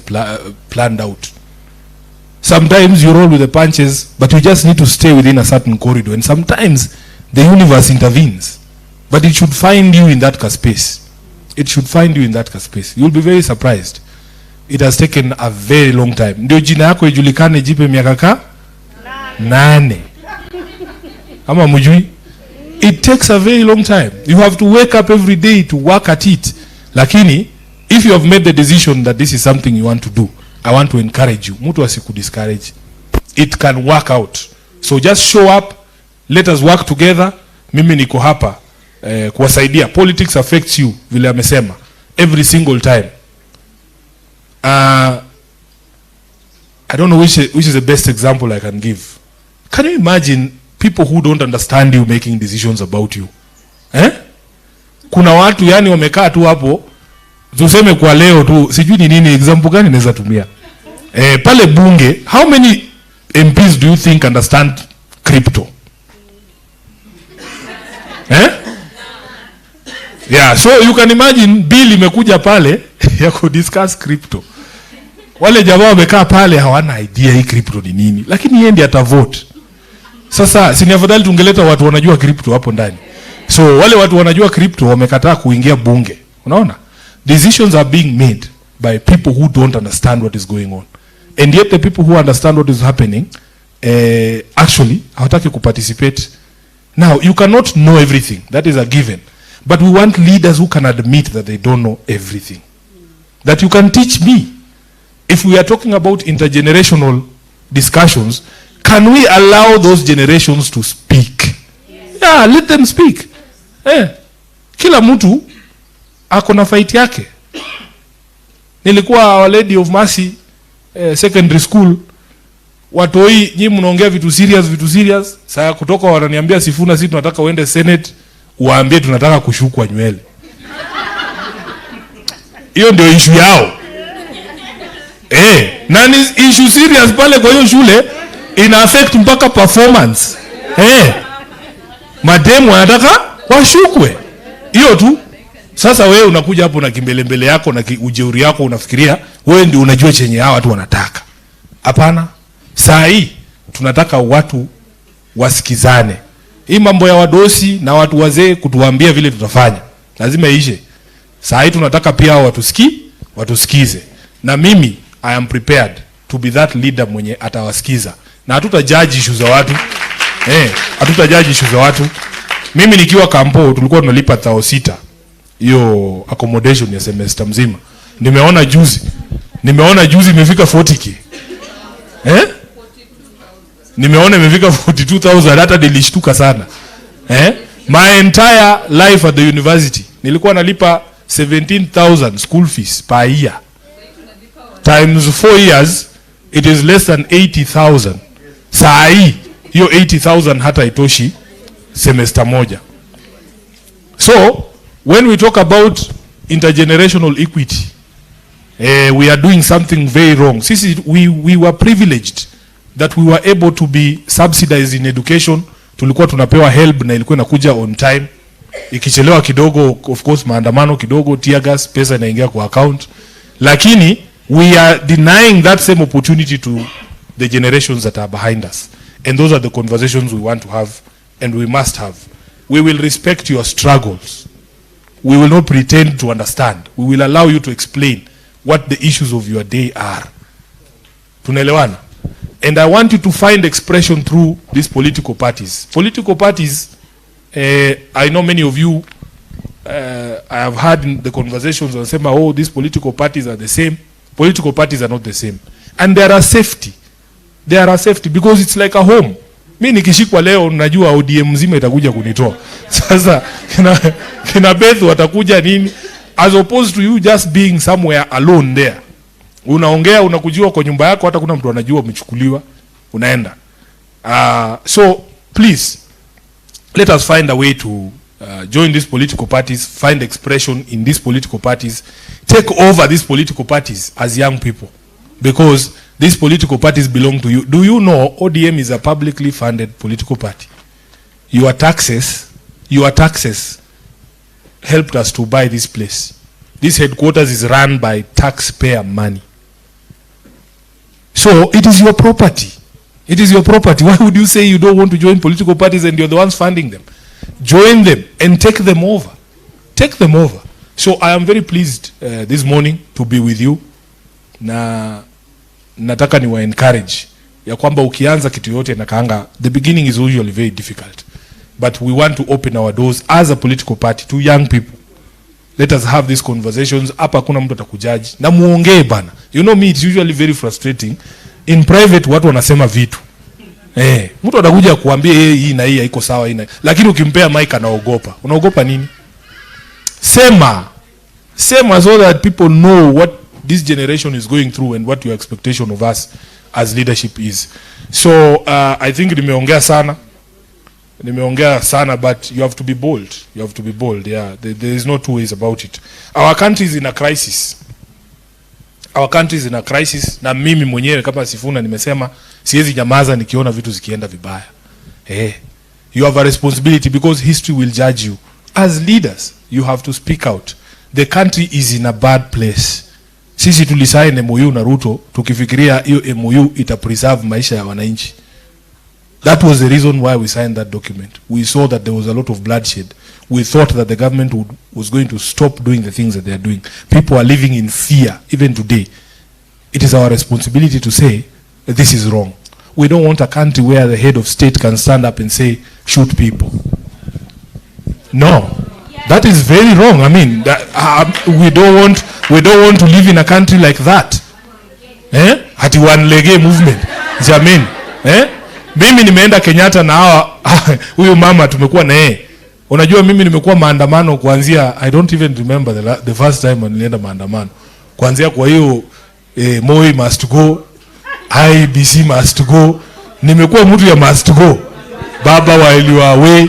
planned out. Sometimes you roll with the punches, but you just need to stay within a certain corridor. And sometimes the universe intervenes. But it should find you in that space. It should find you in that space. You'll be very surprised. It has taken a very long time. Ndio jina yako ijulikane jipe miaka 8. Ama mujui? It takes a very long time. You have to wake up every day to work at it. Lakini, if you have made the decision that this is something you want to do, I want to encourage you. Mtu asikudiscourage. It can work out. So just show up. Let us work together. Mimi niko hapa kuwasaidia. Politics affects you, vile amesema, every single time. I don't know which is the best example I can give. Can you imagine people who don't understand you making decisions about you? Kuna watu yani wamekaa tu hapo, tuseme kwa leo tu, sijui ni nini example gani naweza tumia. Pale bunge, how many MPs do you think understand crypto? Yeah, so you can imagine bill imekuja pale ya kudiscuss crypto. Wale jamaa wamekaa pale hawana idea hii crypto ni nini, lakini yeye ndiye atavote. Sasa si ni afadhali tungeleta watu wanajua crypto hapo ndani. So wale watu wanajua crypto wamekataa kuingia bunge. Unaona? Decisions are being made by people who don't understand what is going on. And yet the people who understand what is happening actually hawataki kuparticipate. Now, you cannot know everything. That is a given. But we want leaders who can admit that they don't know everything. That you can teach me. If we are talking about intergenerational discussions, can we allow those generations to speak? Yeah, let them speak. Kila mtu ako na fight yake. Nilikuwa Our Lady of Mercy secondary school. Watoi nyinyi mnaongea vitu serious. Sasa kutoka wananiambia Sifuna, sisi tunataka uende Senate, uwaambie tunataka kushukwa nywele. Hiyo ndio issue yao. Na ni issue serious pale kwa hiyo shule, ina affect mpaka performance. Mademu wanataka washukwe. Hiyo tu. Sasa wewe unakuja hapo na kimbelembele yako na ujeuri yako, unafikiria wewe ndio unajua chenye hawa watu wanataka. Hapana. Saa hii tunataka watu wasikizane. Hii mambo ya wadosi na watu wazee kutuambia vile tutafanya lazima ishe. Saa hii tunataka pia watusikize. Na mimi I am prepared to be that leader mwenye atawasikiza. Na hatutajudge issues za watu. Hatutajudge issues za watu. Mimi nikiwa kampo tulikuwa tunalipa 6,000 hiyo accommodation ya semester mzima. Nimeona juzi imefika 40k. Nimeona imefika 42,000, hata nilishtuka sana. My entire life at the university nilikuwa nalipa 17,000 school fees per year. Times 4 years, it is less than 80,000. Saa hii hiyo 80,000 hata itoshi semester moja. So when we talk about intergenerational equity, we are doing something very wrong. Sisi we were privileged that we were able to be subsidized in education. Tulikuwa tunapewa help na ilikuwa inakuja on time. Ikichelewa kidogo, of course maandamano kidogo, tear gas, pesa inaingia kwa account. Lakini we are denying that same opportunity to the generations that are behind us. And those are the conversations we want to have and we must have. We will respect your struggles. We will not pretend to understand. We will allow you to explain what the issues of your day are. Tunaelewana? And I want you to find expression through these political parties. Political parties I know many of you, I have had in the conversations on saying, oh, these political parties are the same. Political parties are not the same. And there are safety. There are safety because it's like a home. Mimi nikishikwa leo najua ODM mzima itakuja kunitoa. Sasa kina Beth watakuja nini? As opposed to you just being somewhere alone there. Unaongea unakujua kwa nyumba yako hata kuna mtu anajua umechukuliwa unaenda. So please let us find a way to join these political parties, find expression in these political parties, take over these political parties as young people, because these political parties belong to you. Do you know ODM is a publicly funded political party? Your taxes helped us to buy this place. This headquarters is run by taxpayer money. So it is your property. It is your property. Why would you say you don't want to join political parties and you're the ones funding them? Join them and take them over. Take them over. So I am very pleased this morning to be with you. Na nataka niwa encourage ya kwamba ukianza kitu yote na kaanga, the beginning is usually very difficult. But we want to open our doors as a political party to young people. Let us have these conversations. Hapa kuna mtu atakujaji. Na muongee bana. You know me, it's usually very frustrating. In private watu wanasema vitu. Mtu atakuja kuambia hii na hii haiko sawa hii na. Lakini ukimpea mic anaogopa. Unaogopa nini? Sema so that people know what this generation is going through and what your expectation of us as leadership is. So I think nimeongea sana, but you have to be bold. You have to be bold. Yeah, there is no two ways about it. Our country is in a crisis. Our country is in a crisis. Na mimi mwenyewe kama Sifuna nimesema siwezi nyamaza nikiona vitu zikienda vibaya. You have a responsibility because history will judge you. As leaders, you have to speak out. The country is in a bad place. Sisi tulisaini MOU na Ruto tukifikiria hiyo MOU ita preserve maisha ya wananchi. That was the reason why we signed that document. We saw that there was a lot of bloodshed. We thought that the government was going to stop doing the things that they are doing. People are living in fear even today. It is our responsibility to say this is wrong. We don't want a country where the head of state can stand up and say shoot people. No. That is very wrong. I mean, we don't want to live in a country like that. Hati one lege movement. Jameni. Mimi nimeenda Kenyatta na hawa huyu mama tumekuwa na yeye. Unajua mimi nimekuwa maandamano kuanzia, I don't even remember the first time nilienda maandamano. Kuanzia kwa hiyo Moi must go, IBC must go. Nimekuwa mtu ya must go. Baba while you are away,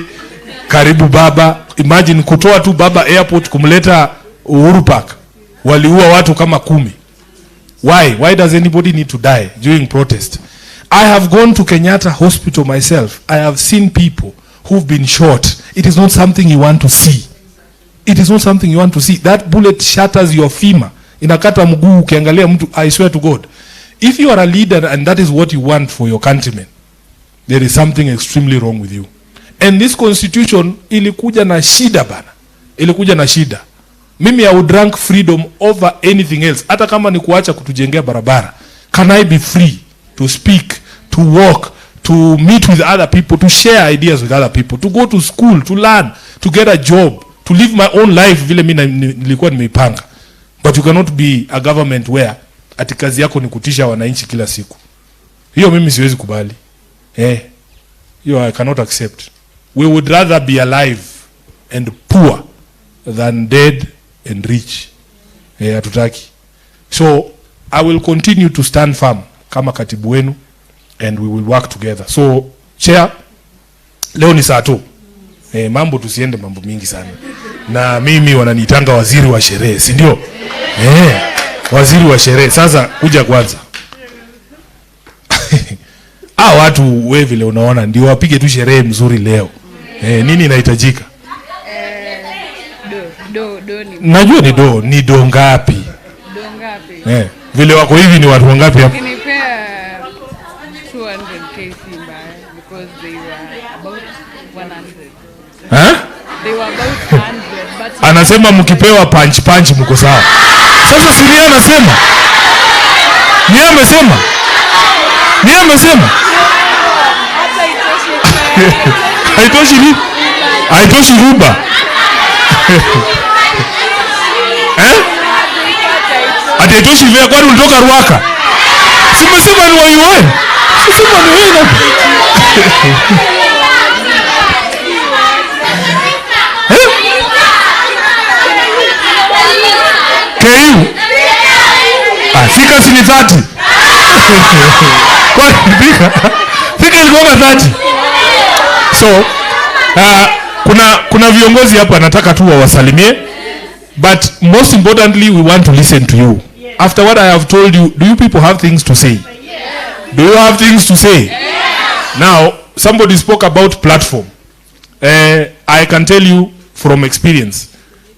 karibu baba. Imagine kutoa tu baba airport kumleta Uhuru Park. Waliua watu kama 10. Why does anybody need to die during protest? I have gone to Kenyatta Hospital myself. I have seen people who've been shot. It is not something you want to see. It is not something you want to see. That bullet shatters your femur. Inakata mguu ukiangalia mtu. I swear to God. If you are a leader and that is what you want for your countrymen, there is something extremely wrong with you. And this constitution ilikuja na shida bana. Ilikuja na shida. Mimi I would rank freedom over anything else. Hata kama ni kuacha kutujengea barabara. Can I be free to speak, to walk, to meet with other people, to share ideas with other people, to go to school, to learn, to get a job, to live my own life vile mimi nilikuwa nimeipanga. But you cannot be a government where ati kazi yako ni kutisha wananchi kila siku. Hiyo mimi siwezi kubali. Hiyo I cannot accept. We would rather be alive and poor than dead and rich. Hatutaki. So I will continue to stand firm kama katibu wenu and we will work together. So chair, leo ni saa 2. Mambo tusiende mambo mingi sana. Na mimi wananiitanga waziri wa sherehe, si ndio? Waziri wa sherehe. Sasa kuja kwanza. Watu wewe vile unaona ndio wapige tu sherehe mzuri leo. Nini inahitajika? Najua ni do ngapi? Do ngapi? Vile wako hivi ni watu wangapi hapa? Kinipea 200k Simba because they were about 100. They were about 100 but anasema mkipewa punch mko sawa. Sasa Siria anasema. Yeye amesema. Haitoshi ni? Haitoshi ruba. Ati haitoshi vya kwani ulitoka Ruaka? Simesema ni wa UN. Simesema ni wewe. KU. Fika sini 30. Kwa fika ilikuwa 30. So, kuna viongozi hapa nataka tu wawasalimie, but most importantly we want to listen to you. After what I have told you, do you people have things to say? Do you have things to say? Now, somebody spoke about platform. I can tell you from experience,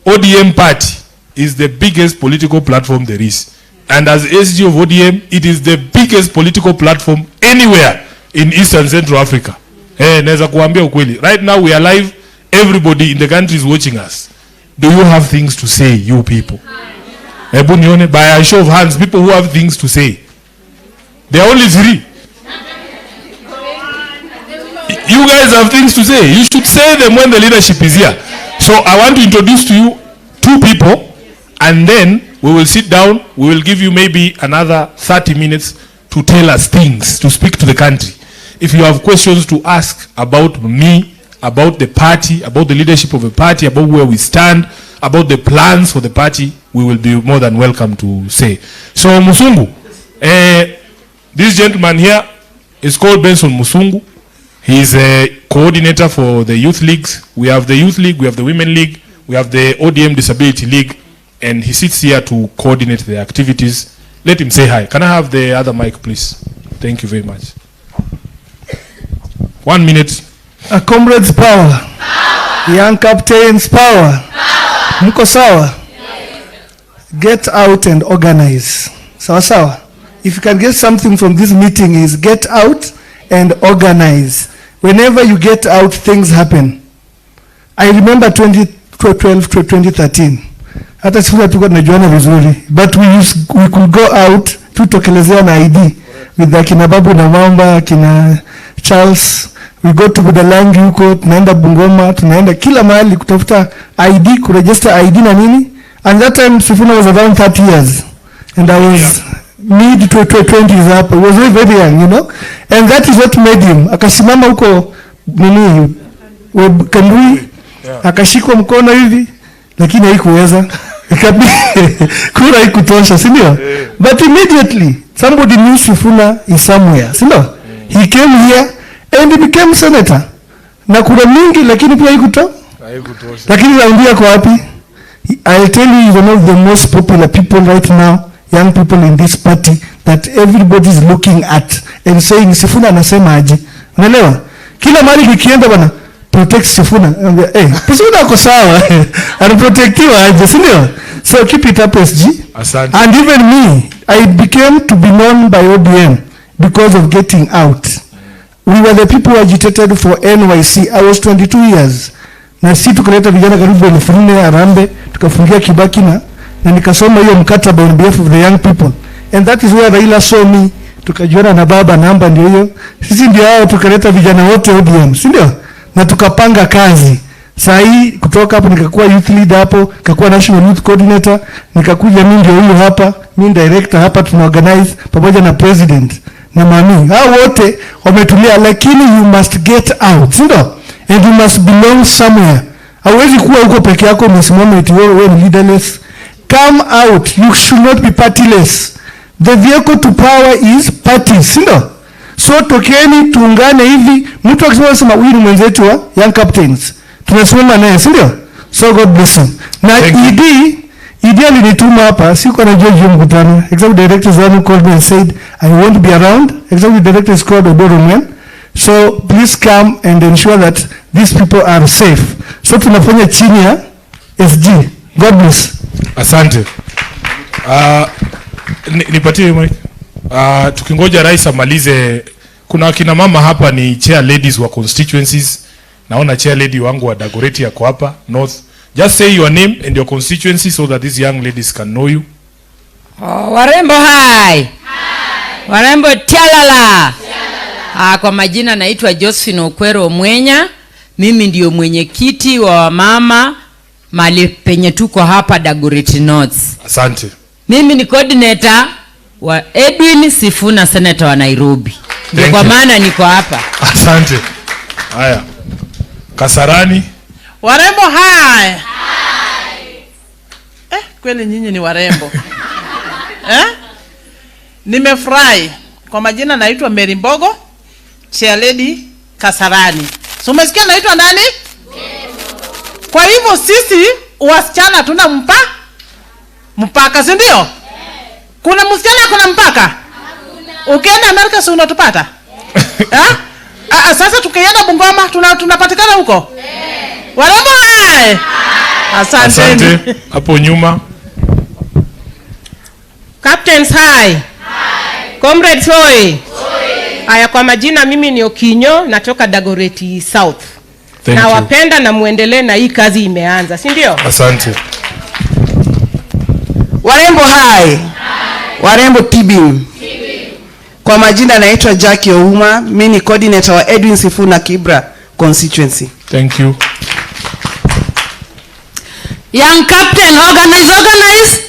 ODM party is the biggest political platform there is. And as SG of ODM, it is the biggest political platform anywhere in Eastern Central Africa. Naweza kuambia ukweli. Right now we are live. Everybody in the country is watching us. Do you have things to say, you people? Ebu nione by a show of hands, people who have things to say. There are only 3. You guys have things to say. You should say them when the leadership is here. So I want to introduce to you 2 people, and then we will sit down. We will give you maybe another 30 minutes to tell us things, to speak to the country. If you have questions to ask about me, about the party, about the leadership of the party, about where we stand, about the plans for the party, we will be more than welcome to say. So Musungu, this gentleman here is called Benson Musungu. He is a coordinator for the youth leagues. We have the youth league, we have the women league, we have the ODM disability league, and he sits here to coordinate the activities. Let him say hi. Can I have the other mic, please? Thank you very much. 1 minute. Comrades power. Young captains power. Mko sawa? Get out and organize. Sawa sawa. If you can get something from this meeting is get out and organize. Whenever you get out, things happen. I remember 2012 to 2013. Hata sikuwa tuko tunajuana vizuri, but we could go out tutokelezea na ID with kina Babu na Mamba, kina Charles. We go to Budalangi huko, tunaenda Bungoma, tunaenda kila mahali kutafuta ID, kuregister ID na nini. And that time Sifuna was around 30 years and I was mid to 20s up. I was very, very young, you know. And that is what made him. Akasimama huko nini Kandui, akashikwa mkono hivi, lakini haikuweza. Kura haikutosha, si ndio? But immediately somebody knew Sifuna is somewhere, si ndio? He came here and he became senator. Na kura mingi lakini pia haikutosha. Lakini naambia kwa wapi? I'll tell you, he's one of the most popular people right now, young people in this party that everybody is looking at and saying Sifuna anasema aje. Unaelewa? Kila mahali nikienda bana protect Sifuna. Sifuna ako sawa. Anaprotectiwa aje, si ndio? So keep it up, SG. Asante. And even me, I became to be known by ODM because of getting out. We were the people who agitated for NYC. I was 22 years. Na sisi tukaleta vijana karibu 4,000 Harambee, tukafungia Kibaki na nikasoma hiyo mkataba on behalf of the young people. And that is where Raila saw me. Tukajiona na baba namba ndio hiyo. Sisi ndio hao tukaleta vijana wote ODM, si ndio? Na tukapanga kazi. Saa hii kutoka hapo nikakuwa youth leader hapo, nikakuwa national youth coordinator, nikakuja mimi ndio huyu hapa, mimi director hapa, tuna organize pamoja na president na mami. Hao wote wametulia, lakini you must get out, si ndio? And you must belong somewhere. Hauwezi kuwa huko peke yako umesimama eti wewe ni leaderless. Come out. You should not be partyless. The vehicle to power is party, si ndio? So tokeni tuungane hivi, mtu akisema sema huyu ni mwenzetu wa young captains. Tunasimama naye, si ndio? So God bless him. Na ED alinituma hapa, siko na judge mkutano. Executive director Zanu called me and said I won't be around. Executive director is called Odoromwen. So please come and ensure that these people are safe. So tunafanya chini ya SG. God bless. Asante. Nipatie mic. Tukingoja rais amalize, kuna kina mama hapa ni chair ladies wa constituencies. Naona chair lady wangu wa Dagoretti yako hapa North. Just say your name and your constituency so that these young ladies can know you. Warembo hai. Warembo tialala. Kwa majina naitwa Josephine Okwero Mwenya. Mimi ndio mwenyekiti wa wamama mali penye tuko hapa Dagoretti North. Asante. Mimi ni coordinator wa Edwin Sifuna, senator wa Nairobi. Ndio kwa maana niko hapa. Asante. Haya. Kasarani. Warembo hai. Kweli nyinyi ni warembo. Nimefurahi. Kwa majina naitwa Mary Mbogo, Chair Lady Kasarani. So umesikia naitwa nani? Kwa hivyo sisi wasichana tuna mpaka, si ndio? Kuna msichana kuna mpaka? Ukienda Amerika si unatupata? Sasa tukienda Bungoma tunapatikana huko? Warembo hai. Asante. Hapo nyuma. Captains hi. Comrades hoi. Aya, kwa majina mimi ni Okinyo, natoka Dagoretti South. Na wapenda na muendelee na hii kazi imeanza, si ndio? Asante. Warembo hai. Warembo tibim. Kwa majina naitwa Jackie Ouma, mimi ni coordinator wa Edwin Sifuna Kibra constituency. Thank you. Young captain, organize.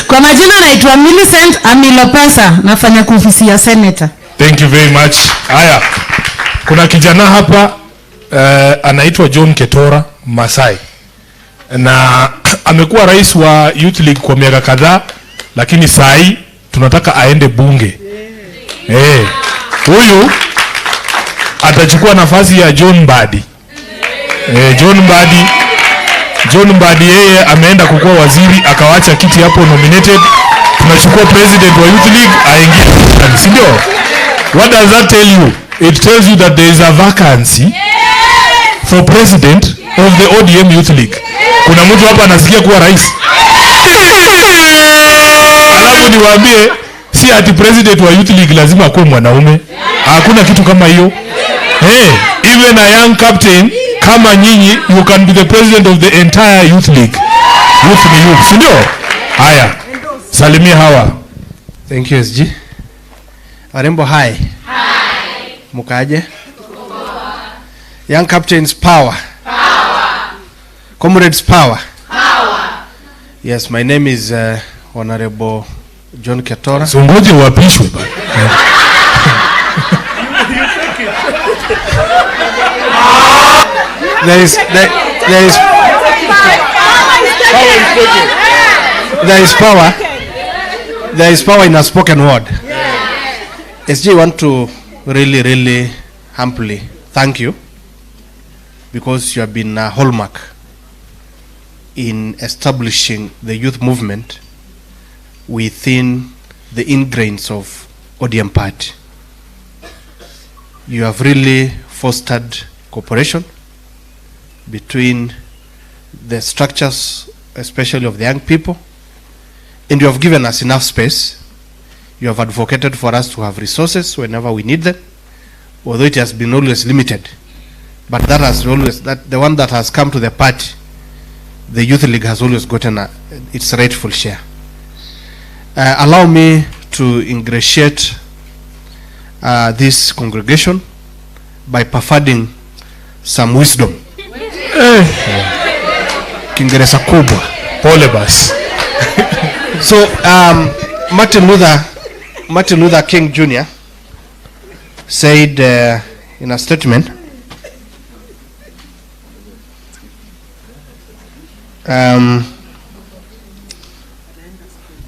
Kwa majina naitwa Millicent Amilopesa, nafanya kwa ofisi ya senator. Thank you very much. Haya. Kuna kijana hapa anaitwa John Ketora Masai. Na amekuwa rais wa Youth League kwa miaka kadhaa, lakini saa hii tunataka aende bunge. Huyu atachukua nafasi ya John Mbadi. John Mbadi yeye ameenda kukuwa waziri akawacha kiti hapo nominated. Tunachukua president wa Youth League aingie. Si ndio? What does that tell you? It tells you that there is a vacancy for president of the ODM Youth League. Kuna mtu hapa anasikia kuwa rais. Alafu niwaambie si ati president wa Youth League lazima akuwe mwanaume. Hakuna kitu kama hiyo. Even a young captain kama nyinyi, you can be the president of the entire Youth League. Youth ni youth, ndio? Haya. Salimia hawa. Thank you SG. Warembo hi. Mukaje? Young captains power. Comrades power. Yes, my name is Honorable John Ketora. So ngoje uapishwe bana. There is power in a spoken word. SG, I want to really humbly thank you because you have been a hallmark in establishing the youth movement within the ingrains of ODM party. You have really fostered cooperation between the structures, especially of the young people, and you have given us enough space. You have advocated for us to have resources whenever we need them, although it has been always limited. But that has always, the one that has come to the party, the Youth League has always gotten its rightful share. Allow me to ingratiate this congregation by perfecting some wisdom. Kiingereza kubwa. Pole basi. So Martin Luther King Jr. said in a statement,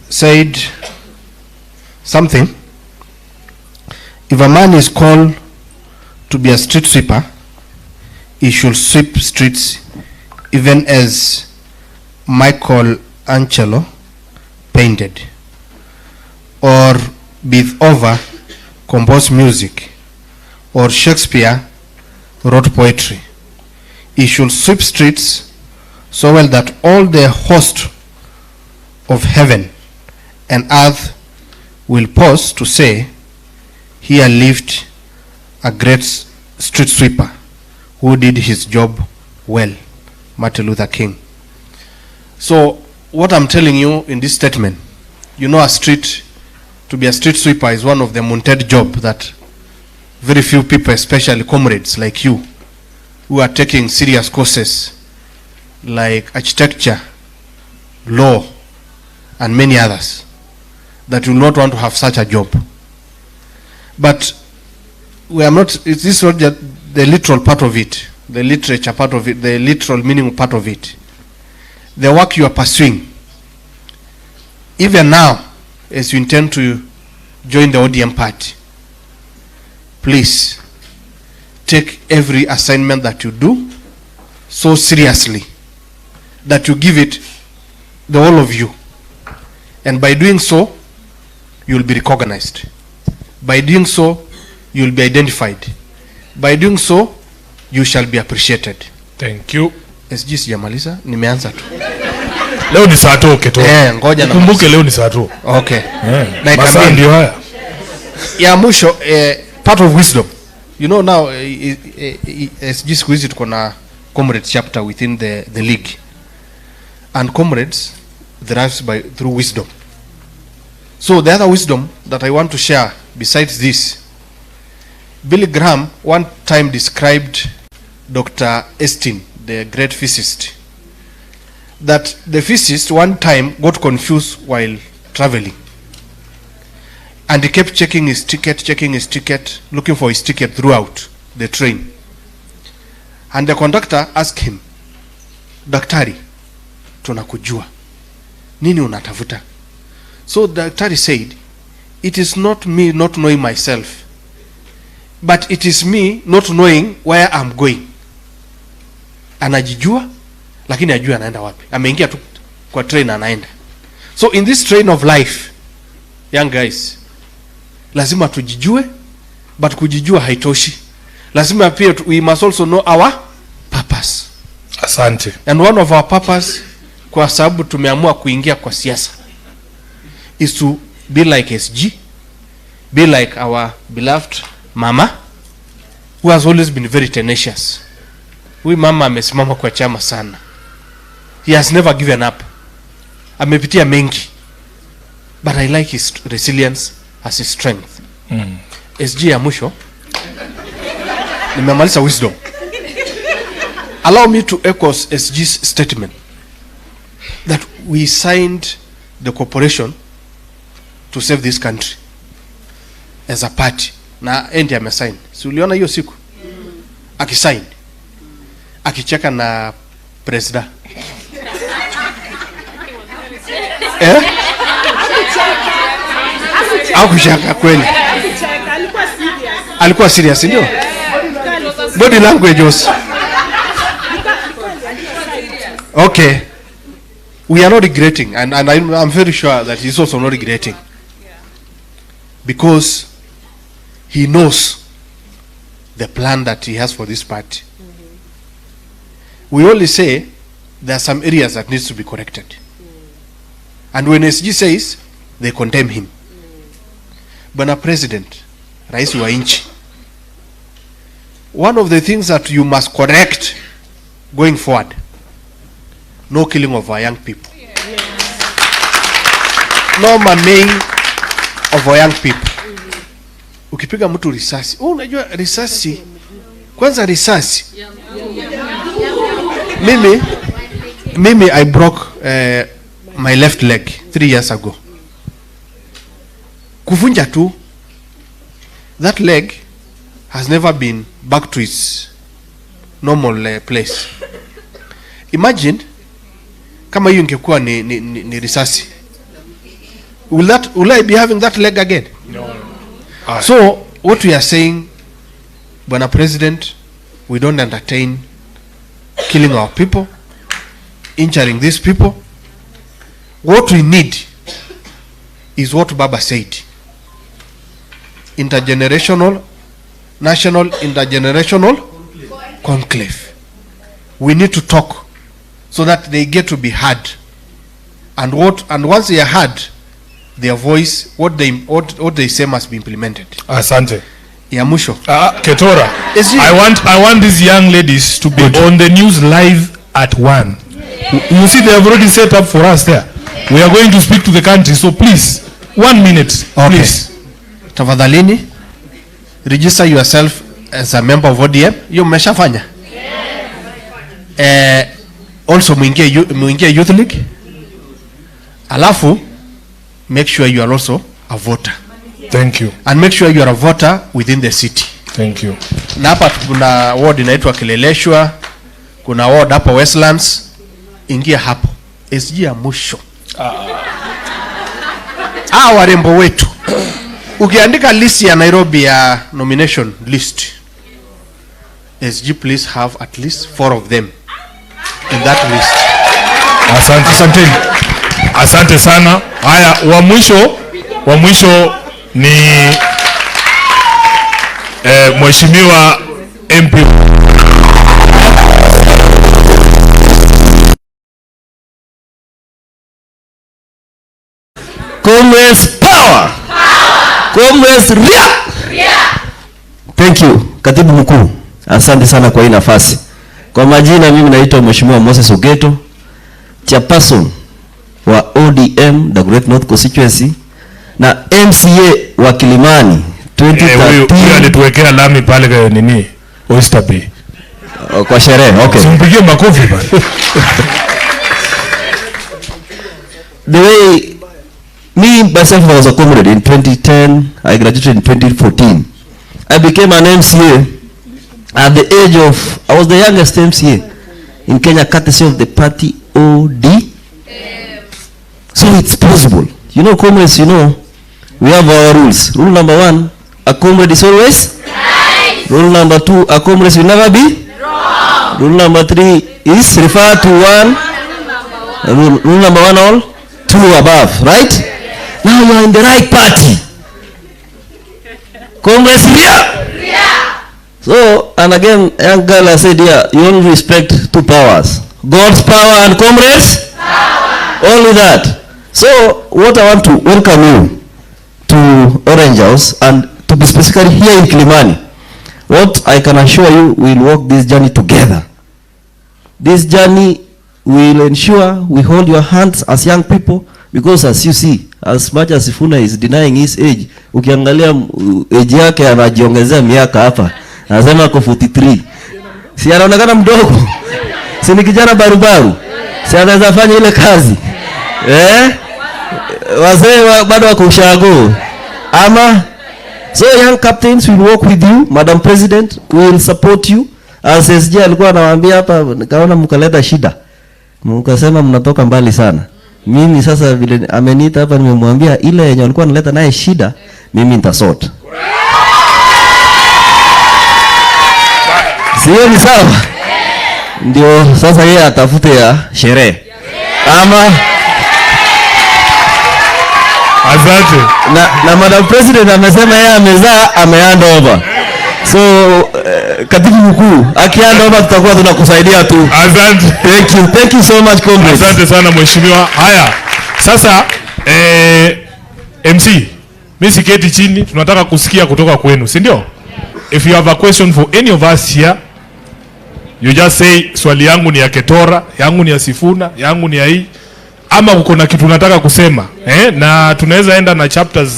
said something. If a man is called to be a street sweeper, he should sweep streets even as Michelangelo painted, or Beethoven composed music, or Shakespeare wrote poetry. He should sweep streets so well that all the host of heaven and earth will pause to say, here lived a great street sweeper who did his job well, Martin Luther King. So what I'm telling you in this statement, you know, to be a street sweeper is one of the mounted job that very few people, especially comrades like you, who are taking serious courses like architecture, law, and many others, that will not want to have such a job. But we are not, this is not the literal part of it, the literature part of it, the literal meaning part of it. The work you are pursuing, even now, as you intend to join the ODM party, please take every assignment that you do so seriously that you give it the whole of you. And by doing so, you will be recognized. By doing so, you will be identified. By doing so, you shall be appreciated. Thank you. SG sijamaliza, nimeanza tu. Leo ni saa tu keto. Ngoja na. Kumbuke leo ni saa tu. Okay. Masaa ndio haya. Ya mwisho, part of wisdom. You know now, SG siku hizi tuko na comrades chapter within the league. And comrades derives through wisdom. So the other wisdom that I want to share besides this, Billy Graham one time described Dr. Estin, the great physicist, that the physicist one time got confused while traveling. And he kept checking his ticket, looking for his ticket throughout the train. And the conductor asked him, Daktari, tunakujua. Nini unatafuta? So Daktari said, it is not me not knowing myself, but it is me not knowing where I'm going. Anajijua, lakini ajua anaenda wapi. Ameingia tu kwa train anaenda. So in this train of life, young guys, lazima tujijue, but kujijua haitoshi. Lazima pia we must also know our purpose. Asante. And one of our purpose, kwa sababu tumeamua kuingia kwa siasa, is to be like SG, be like our beloved mama, who has always been very tenacious. Huyu mama amesimama kwa chama sana. He has never given up. Amepitia mengi. But I like his resilience as his strength. SG ya mwisho, nimemaliza wisdom. Allow me to echo SG's statement that we signed the corporation to save this country as a party. Na endi amesign. Si uliona hiyo siku? Akisign. Akicheka na president. Akucheka kweli. Alikuwa serious ndio? Body language was. Okay. We are not regretting, and I'm very sure that he's also not regretting, because he knows the plan that he has for this party. We only say there are some areas that needs to be corrected, and when SG says, they condemn him. Bwana President, Rais wa nchi, one of the things that you must correct going forward, no killing of our young people. No maiming of our young people. Ukipiga mtu risasi, unajua risasi, kwanza risasi. Mimi I broke my left leg 3 years ago. Kuvunja tu, that leg has never been back to its normal place. Imagine kama hiyo ingekuwa ni risasi. Will I be having that leg again? No. So what we are saying, Bwana President, we don't entertain killing our people, injuring these people. What we need is what Baba said. Intergenerational, national intergenerational conclave. We need to talk so that they get to be heard. And once they are heard, their voice, what they say must be implemented. Asante. Ya mwisho. Ketora. I want these young ladies to be on the news live at 1. You see, they have already set up for us there. We are going to speak to the country, so please, 1 minute, please. Tafadhalini, register yourself as a member of ODM. Hiyo mmeshafanya? Also muingie youth league. Alafu make sure you are also a voter. Thank you. And make sure you are a voter within the city. Thank you. Na hapa kuna ward inaitwa Kileleshwa, kuna ward hapa Westlands. Ingia hapo. SG ya mwisho. Warembo wetu. Ukiandika list ya Nairobi ya nomination list, SG please have at least 4 of them in that list. Asante sana. Haya, wa mwisho ni Mheshimiwa MP Comrades power. Comrades ria. Thank you, Katibu Mkuu. Asante sana kwa hii nafasi. Kwa majina mimi naitwa Mheshimiwa Moses Ogeto, chairperson wa ODM the Great North Constituency na MCA wa Kilimani 2013. Huyu alituwekea lami pale kwa nini? Oyster Bay. Kwa sherehe. Okay. Simpigie makofi bana. The way me myself was a comrade in 2010, I graduated in 2014. I became an MCA at the age of, I was the youngest MCA in Kenya, courtesy of the party ODM. So it's possible. You know, comrades, you know, we have our rules. Rule number 1, a comrade is always right. Rule number 2, a comrade will never be wrong. Rule number 3 is refer to 1. Rule number 1 all, 2 above, right? Now you are in the right party. Comrades here. So, and again, young girl, I said here, you only respect 2 powers. God's power and comrades power. Only that. So, what I want to welcome you to Orange House, and to be specifically here in Kilimani. What I can assure you, we'll walk this journey together. This journey will ensure we hold your hands as young people, because as you see, as much as Sifuna is denying his age, ukiangalia age yake anajiongezea miaka hapa. Anasema ako 43. Si anaonekana mdogo. Si ni kijana barubaru. Si anaweza fanya ile kazi. Wazee bado wako ushago. Ama so young captains will work with you, Madam President, we will support you. As SG alikuwa anawaambia hapa, nikaona mkaleta shida. Mkasema mnatoka mbali sana. Mimi sasa vile ameniita hapa, nimemwambia ile yenye alikuwa analeta naye shida, mimi nitasort. Sio ni sawa? Ndio sasa yeye atafute ya sherehe. Ama asante. Na Madam President amesema yeye amezaa, amehand over. So Katibu Mkuu, akihand over tutakuwa tunakusaidia tu. Asante. Thank you so much, comrades. Asante sana mheshimiwa. Haya. Sasa MC, mimi siketi chini, tunataka kusikia kutoka kwenu, si ndio? If you have a question for any of us here, you just say swali yangu ni ya Ketora, yangu ni ya Sifuna, yangu ni ya hii, ama uko na kitu unataka kusema, na tunaweza enda na chapters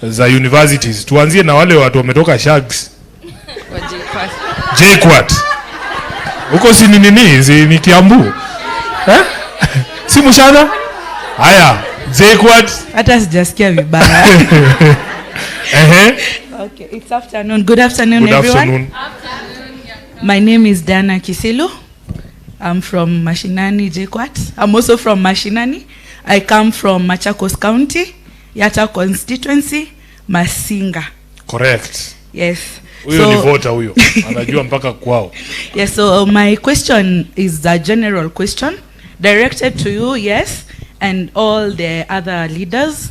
za universities. Tuanzie na wale watu wametoka Shags. JKUAT. Uko si nini? Ni Kiambu. Si Mushana? Haya, JKUAT. Hata sijasikia vibaya. Okay, it's afternoon. Good afternoon, everyone. My name is Dana Kisilu. I'm from Mashinani, JKUAT. I'm also from Mashinani. I come from Machakos County, Yatta constituency, Masinga. Correct. Yes. Huyo ni voter huyo. Anajua mpaka kwao. Yes, so my question is a general question directed to you, yes, and all the other leaders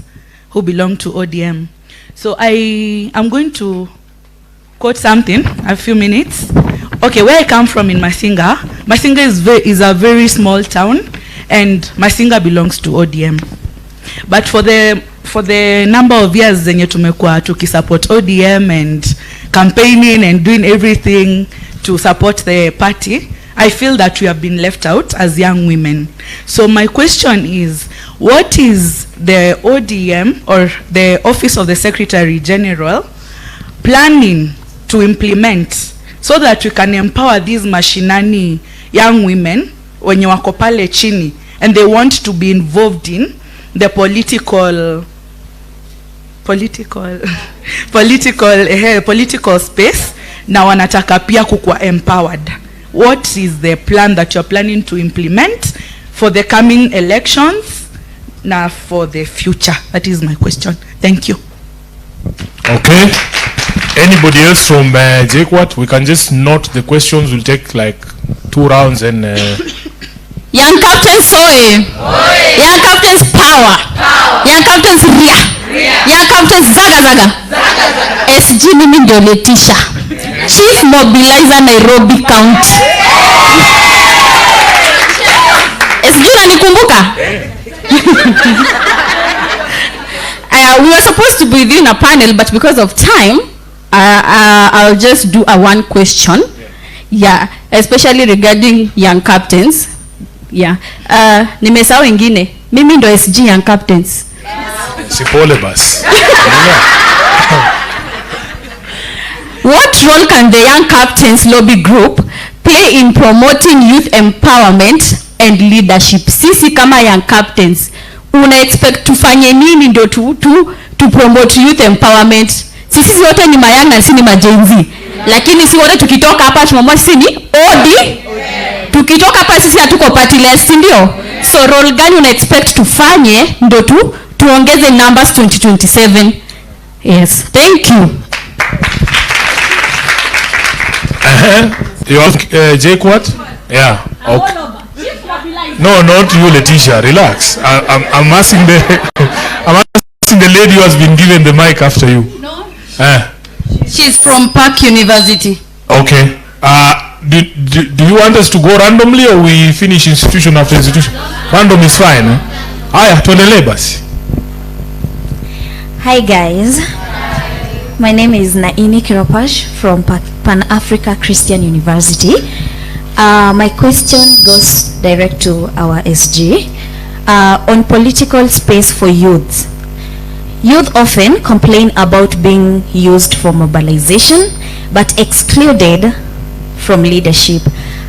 who belong to ODM. So I am going to quote something, a few minutes. Okay, where I come from in Masinga, Masinga is a very small town, and Masinga belongs to ODM. But for the number of years zenye tumekuwa tukisupport ODM and campaigning and doing everything to support the party, I feel that we have been left out as young women. So my question is, what is the ODM or the Office of the Secretary General planning to implement so that we can empower these mashinani young women wenye wako pale chini and they want to be involved in the political space na wanataka pia kukua empowered? What is the plan that you're planning to implement for the coming elections na for the future? That is my question. Thank you. Okay. Anybody else from JKUAT? We can just note the questions. We'll take like 2 rounds and... Young Captains Soe. Young Captains Power. Young Captains Ria. Young Captains Zaga Zaga. SG mimi ndio Letisha. Chief Mobilizer Nairobi County. SG unanikumbuka? We were supposed to be within a panel, but because of time, I'll just do a one question. Yeah, especially regarding young captains. Yeah. Nimesahau wengine. Mimi ndo SG young captains. Sipole bas. What role can the young captains lobby group play in promoting youth empowerment and leadership? Sisi kama young captains, una expect tufanye nini ndio to promote youth empowerment? Sisi wote ni mayanga, sisi ni majenzi. Lakini si wote tukitoka hapa tumamua sisi ni OD. Tukitoka hapa sisi hatuko partyless, ndio? So role gani una expect tufanye ndio tuongeze numbers 2027? Yes, thank you. You ask JKUAT? Yeah. Okay. No, not you, Letitia. Relax. I'm asking the lady who has been given the mic after you. No. She's from Park University. Okay. Do you want us to go randomly or we finish institution after institution? Random is fine. Aya, tuendelee basi. Hi guys. My name is Naini Kiropash from Pan-Africa Christian University. My question goes direct to our SG. On political space for youth. Youth often complain about being used for mobilization but excluded from leadership.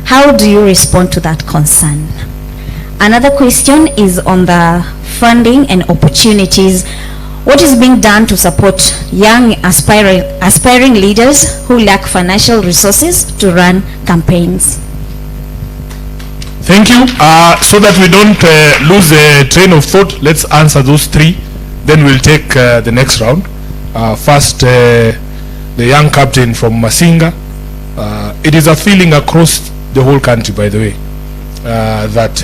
How do you respond to that concern? Another question is on the funding and opportunities. What is being done to support young aspiring leaders who lack financial resources to run campaigns? Thank you. So that we don't lose the train of thought, let's answer those 3. Then we'll take the next round. First, the young captain from Masinga. It is a feeling across the whole country, by the way, that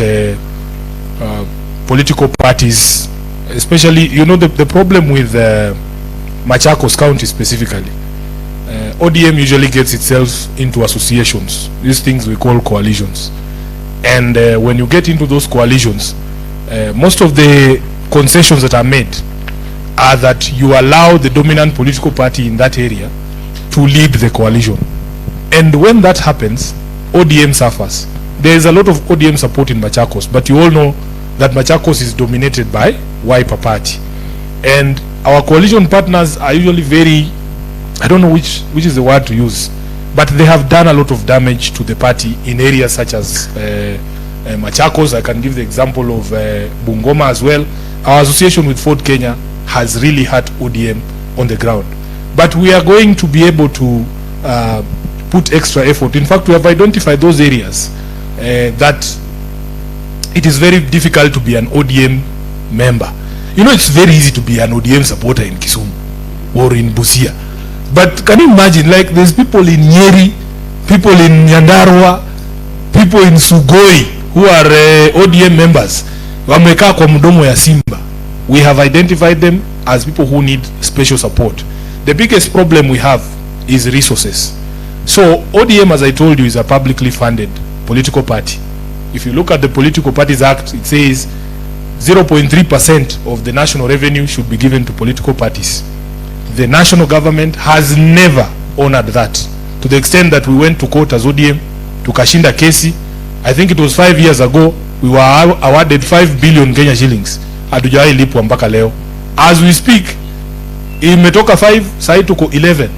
political parties, especially, you know, the problem with Machakos County specifically, ODM usually gets itself into associations, these things we call coalitions. And when you get into those coalitions, most of the concessions that are made are that you allow the dominant political party in that area to lead the coalition. And when that happens, ODM suffers. There is a lot of ODM support in Machakos, but you all know that Machakos is dominated by Wiper Party. And our coalition partners are usually very, I don't know which is the word to use, but they have done a lot of damage to the party in areas such as Machakos. I can give the example of Bungoma as well. Our association with Ford Kenya has really hurt ODM on the ground. But we are going to be able to put extra effort. In fact, we have identified those areas that it is very difficult to be an ODM member. You know, it's very easy to be an ODM supporter in Kisumu or in Busia. But can you imagine, like, there's people in Nyeri, people in Nyandarua, people in Sugoi who are ODM members. Wamekaa kwa mdomo ya simba. We have identified them as people who need special support. The biggest problem we have is resources. So ODM, as I told you, is a publicly funded political party. If you look at the Political Parties Act, it says 0.3% of the national revenue should be given to political parties. The national government has never honored that, to the extent that we went to court as ODM, tukashinda kesi. I think it was 5 years ago, we were awarded 5 billion Kenya shillings. Hatujawahi lipwa mpaka leo. As we speak, imetoka 5, sasa tuko 11.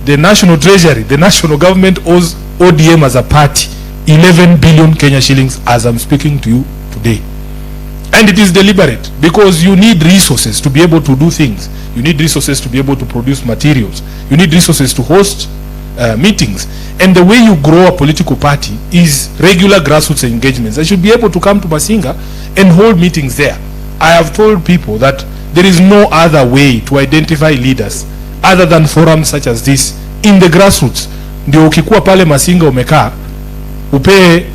the national treasury, the national government owes ODM as a party 11 billion Kenya shillings as I'm speaking to you today. And it is deliberate because you need resources to be able to do things. You need resources to be able to produce materials. You need resources to host meetings. And the way you grow a political party is regular grassroots engagements. I should be able to come to Masinga and hold meetings there. I have told people that there is no other way to identify leaders other than forums such as this in the grassroots. Ndio ukikuwa pale Masinga umekaa, upe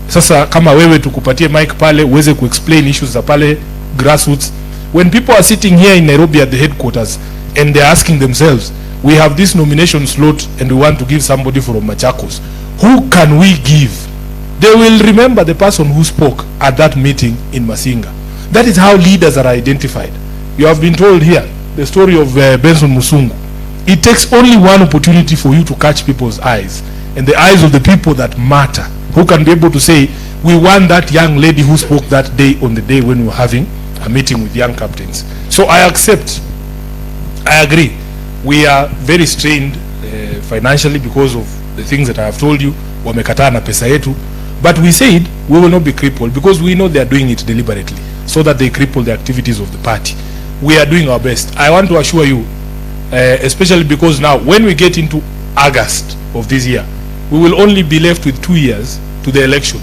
sasa kama wewe tukupatie mic pale uweze kuexplain issues za pale grassroots. When people are sitting here in Nairobi at the headquarters and they're asking themselves, we have this nomination slot and we want to give somebody from Machakos, who can we give? They will remember the person who spoke at that meeting in Masinga. That is how leaders are identified. You have been told here the story of Benson Musungu. It takes only one opportunity for you to catch people's eyes, and the eyes of the people that matter, who can be able to say, we want that young lady who spoke that day on the day when we were having a meeting with young captains. So I accept, I agree. We are very strained financially because of the things that I have told you. Wamekataa na pesa yetu. But we said we will not be crippled because we know they are doing it deliberately so that they cripple the activities of the party. We are doing our best. I want to assure you, especially because now when we get into August of this year, we will only be left with 2 years to the elections.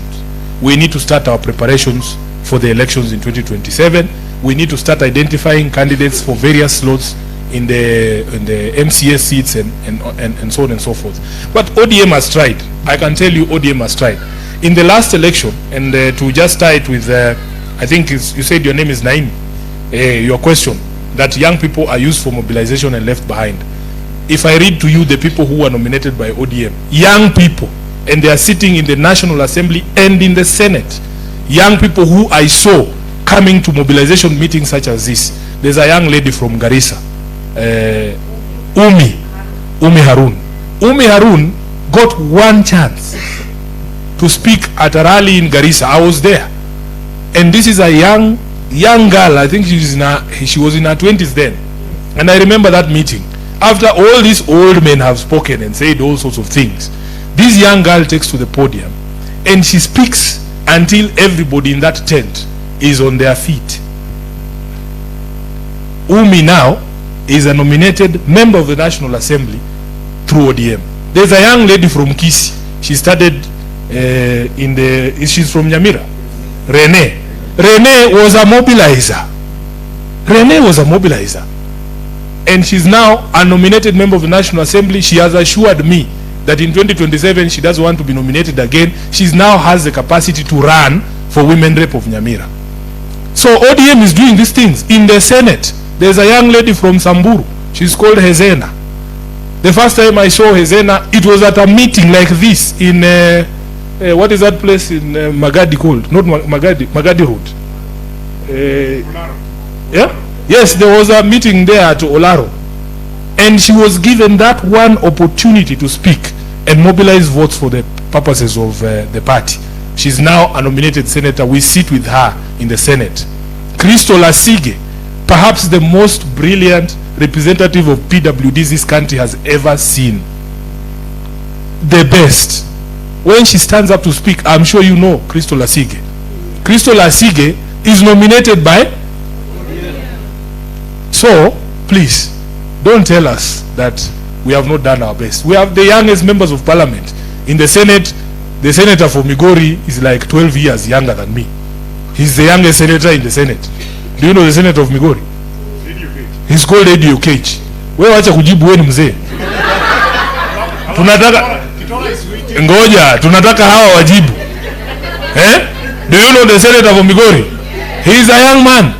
We need to start our preparations for the elections in 2027. We need to start identifying candidates for various slots in the MCS seats and so on and so forth. But ODM has tried. I can tell you ODM has tried. In the last election, and to just tie it with, I think you said your name is Naim, your question, that young people are used for mobilization and left behind. If I read to you the people who were nominated by ODM, young people, and they are sitting in the National Assembly and in the Senate, young people who I saw coming to mobilization meetings such as this. There's a young lady from Garissa, Umi Harun. Umi Harun got one chance to speak at a rally in Garissa. I was there, and this is a young girl. I think she was in her 20s then, and I remember that meeting. After all these old men have spoken and said all sorts of things, this young girl takes to the podium and she speaks until everybody in that tent is on their feet. Umi now is a nominated member of the National Assembly through ODM. There's a young lady from Kisi. She started she's from Nyamira. Rene was a mobilizer. And she's now a nominated member of the National Assembly. She has assured me that in 2027 she doesn't want to be nominated again. She now has the capacity to run for women rep of Nyamira. So ODM is doing these things. In the Senate, there's a young lady from Samburu. She's called Hezena. The first time I saw Hezena, it was at a meeting like this in, what is that place in Magadi called? Not Magadi Road. Yeah? Yes, there was a meeting there at Olaro. And she was given that one opportunity to speak and mobilize votes for the purposes of the party. She's now a nominated senator. We sit with her in the Senate. Crystal Asige, perhaps the most brilliant representative of PWDs this country has ever seen. The best. When she stands up to speak, I'm sure you know Crystal Asige. Crystal Asige is nominated by. So, please, don't tell us that we have not done our best. We have the youngest members of parliament. In the Senate, the senator for Migori is like 12 years younger than me. He's the youngest senator in the Senate. Do you know the senator of Migori? He's called Eddie Okech. Wewe wacha kujibu, wewe ni mzee. Tunataka hawa wajibu. Do you know the senator from Migori? He is a young man.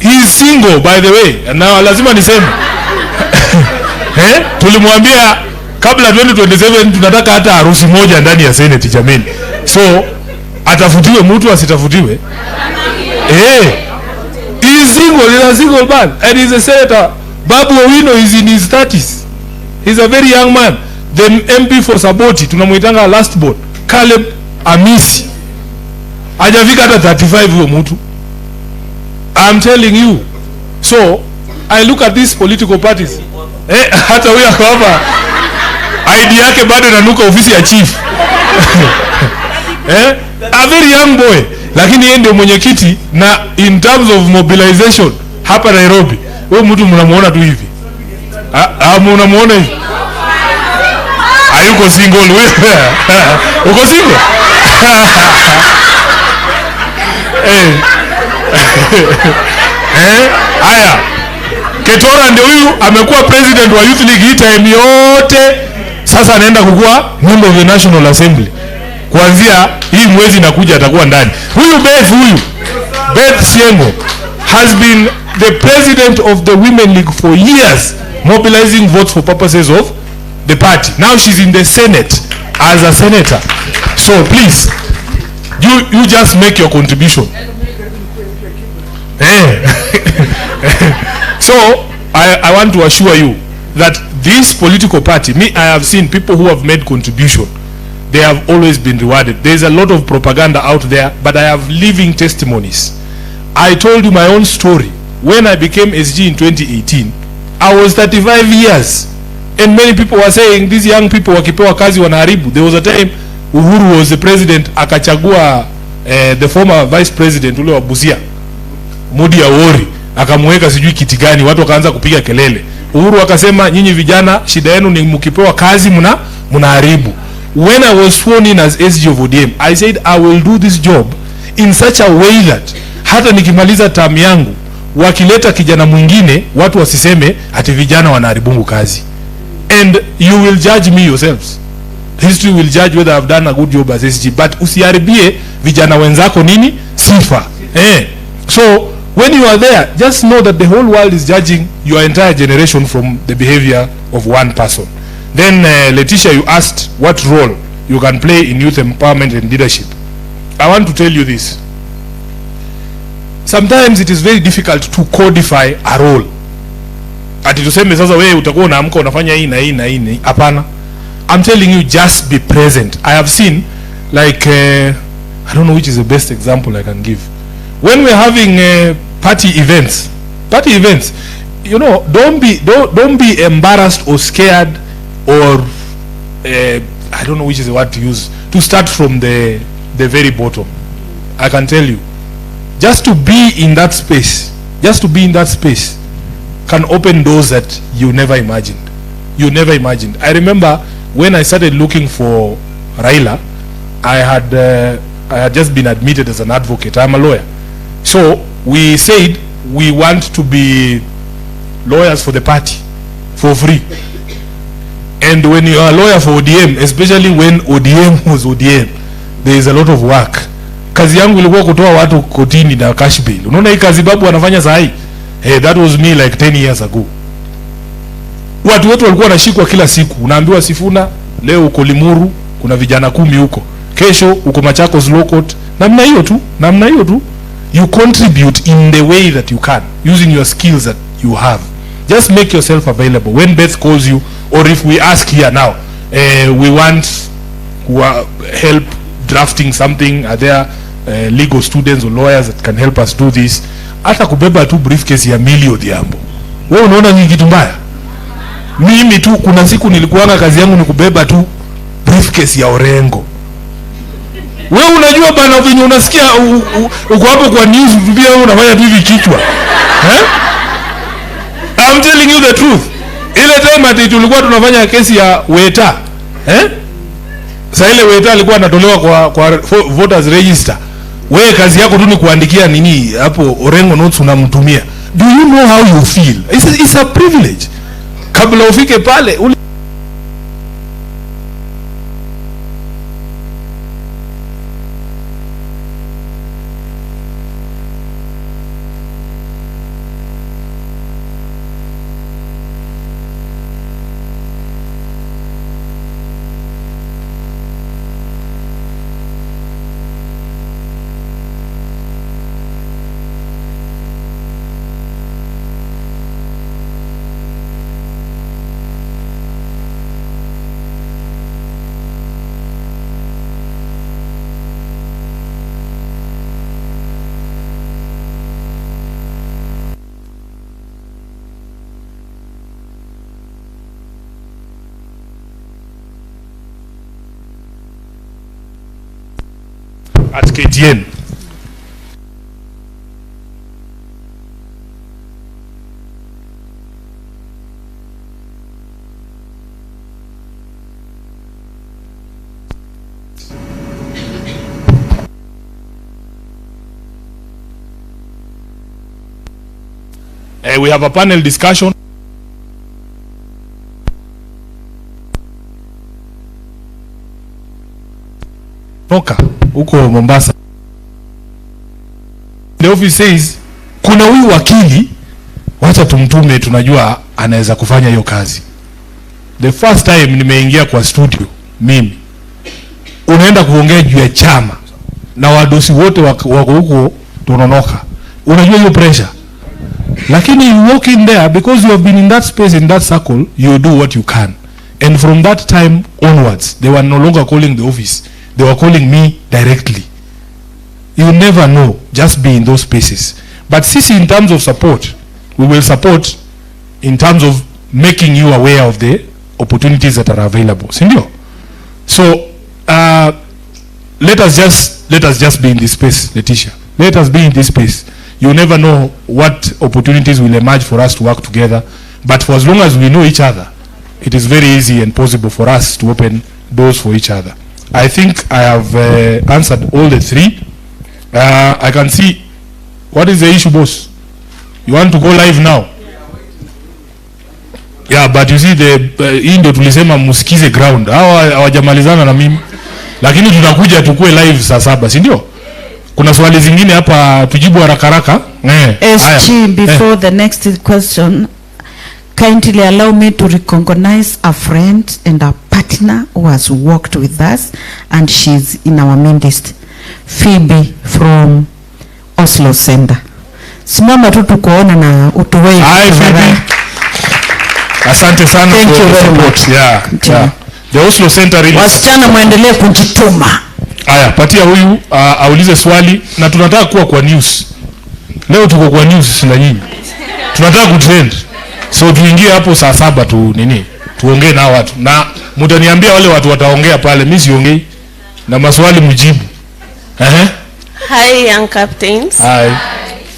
He is single, by the way. And now lazima niseme. Tulimwambia kabla 2027 tunataka hata harusi moja ndani ya Senate jameni. So atafutiwe mtu asitafutiwe. He is single, he is a single man, and he is a senator. Babu Owino is in his 30s. He is a very young man. The MP for Saboti, tunamuitanga last born, Caleb Amisi. Hajafika hata 35 huyo mtu. I'm telling you. So I look at these political parties. Hata huyo hapa. ID yake bado inanuka ofisi ya chief. A very young boy, lakini yeye ndio mwenyekiti, na in terms of mobilization hapa Nairobi, wewe mtu mnamuona tu hivi. Mnamuona hivi. Hayuko single wewe. Uko single? Haya. Ketora ndio huyu amekuwa president wa Youth League hii time yote. Sasa anaenda kukua member of the National Assembly. Kuanzia hii mwezi inakuja atakuwa ndani. Huyu Beth Siengo has been the president of the Women League for years, mobilizing votes for purposes of the party. Now she's in the Senate as a senator. So please, you just make your contribution. So I want to assure you that this political party, I have seen people who have made contribution. They have always been rewarded. There's a lot of propaganda out there, but I have living testimonies. I told you my own story. When I became SG in 2018, I was 35 years. And many people were saying, these young people wakipewa kazi wanaharibu. There was a time Uhuru was the president, akachagua the former vice president ule wa Busia, Mudi Awori, akamweka sijui kiti gani, watu wakaanza kupiga kelele. Uhuru akasema, nyinyi vijana shida yenu ni mkipewa kazi mnaharibu. When I was sworn in as SG of ODM, I said I will do this job in such a way that hata nikimaliza term yangu wakileta kijana mwingine watu wasiseme ati vijana wanaharibu kazi. And you will judge me yourselves. History will judge whether I've done a good job as SG. But usiharibie vijana wenzako nini sifa. So when you are there, just know that the whole world is judging your entire generation from the behavior of one person. Then Letitia, you asked what role you can play in youth empowerment and leadership. I want to tell you this. Sometimes it is very difficult to codify a role. Ati tuseme sasa wewe utakuwa unaamka unafanya hii na hii na hii. Hapana. I'm telling you, just be present. I have seen, like, I don't know which is the best example I can give. When we're having party events, you know, don't be embarrassed or scared or I don't know which is the word to use, to start from the very bottom. I can tell you, just to be in that space, can open doors that you never imagined. I remember when I started looking for Raila, I had just been admitted as an advocate. I'm a lawyer. So we said we want to be lawyers for the party for free. And when you are a lawyer for ODM, especially when ODM was ODM, there is a lot of work. Kazi yangu ilikuwa kutoa watu kotini na cash bail. Unaona hii kazi babu wanafanya saa hii? That was me like 10 years ago. Watu wetu walikuwa wanashikwa kila siku. Unaambiwa Sifuna, leo uko Limuru, kuna vijana 10 huko. Kesho uko Machakos Law Court. Namna hiyo tu. You contribute in the way that you can, using your skills that you have. Just make yourself available. When Beth calls you, or if we ask here now, we want help drafting something, are there legal students or lawyers that can help us do this? Hata kubeba tu briefcase ya Millie Odhiambo. Wewe unaona ni kitu mbaya? Mimi tu kuna siku nilikuwa kazi yangu ni kubeba tu briefcase ya Orengo. Wewe unajua bana venye unasikia uko hapo kwa news pia wewe unafanya tu hivi kichwa. I'm telling you the truth. Ile time ati tulikuwa tunafanya kesi ya Weta. Sasa ile Weta alikuwa anatolewa kwa voters register. Wewe kazi yako tu ni kuandikia nini hapo Orengo notes unamtumia. Do you know how you feel? It's a privilege. Kabla ufike pale at KTN. We have a panel discussion. Toka huko Mombasa. The office says kuna huyu wakili, wacha tumtume, tunajua anaweza kufanya hiyo kazi. The first time nimeingia kwa studio mimi, unaenda kuongea juu ya chama na wadosi wote wako huko tunonoka. Unajua hiyo pressure. Lakini you walk in there because you have been in that space, in that circle, you do what you can. And from that time onwards, they were no longer calling the office. They were calling me directly. You never know, just be in those spaces. But sisi, in terms of support, we will support in terms of making you aware of the opportunities that are available. Sindio? So, let us just be in this space, Letitia. Let us be in this space. You never know what opportunities will emerge for us to work together. But for as long as we know each other, it is very easy and possible for us to open doors for each other. I think I have answered all the three. I can see, what is the issue, boss? You want to go live now? Yeah, but you see, hii ndio tulisema musikize ground. Hawajamalizana na mimi. Lakini tunakuja tukue live saa 7, si ndio? Kuna swali zingine hapa tujibu haraka haraka. SG, before the next question, kindly allow me to recognize a friend and a partner who has worked with us, and she's in our midst. Phoebe from Oslo Center. Simama tu tukuona na utuwei. Hi Phoebe. Asante sana. Thank you very much. Yeah. The Oslo Center really. Wasichana muendelee kujituma. Aya, patia huyu aulize swali, na tunataka kuwa kwa news. Leo tuko kwa news na nyinyi. Tunataka kutrend. So tuingie hapo saa 7 tu nini? Tuongee na watu. Na mtaniambia wale watu wataongea pale, mimi siongei. Na maswali mjibu. Hi young captains. Hi.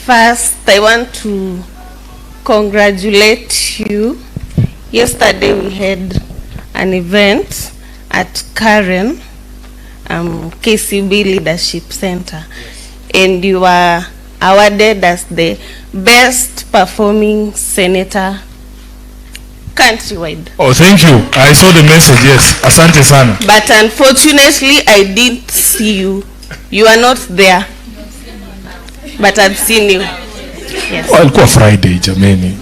First, I want to congratulate you. Yesterday we had an event at Karen KCB Leadership Center, and you were awarded as the best performing senator countrywide. Oh, thank you. I saw the message, yes. Asante sana. But unfortunately, I didn't see you. You are not there. But I've seen you. Yes. Oh, alikuwa Friday, jameni.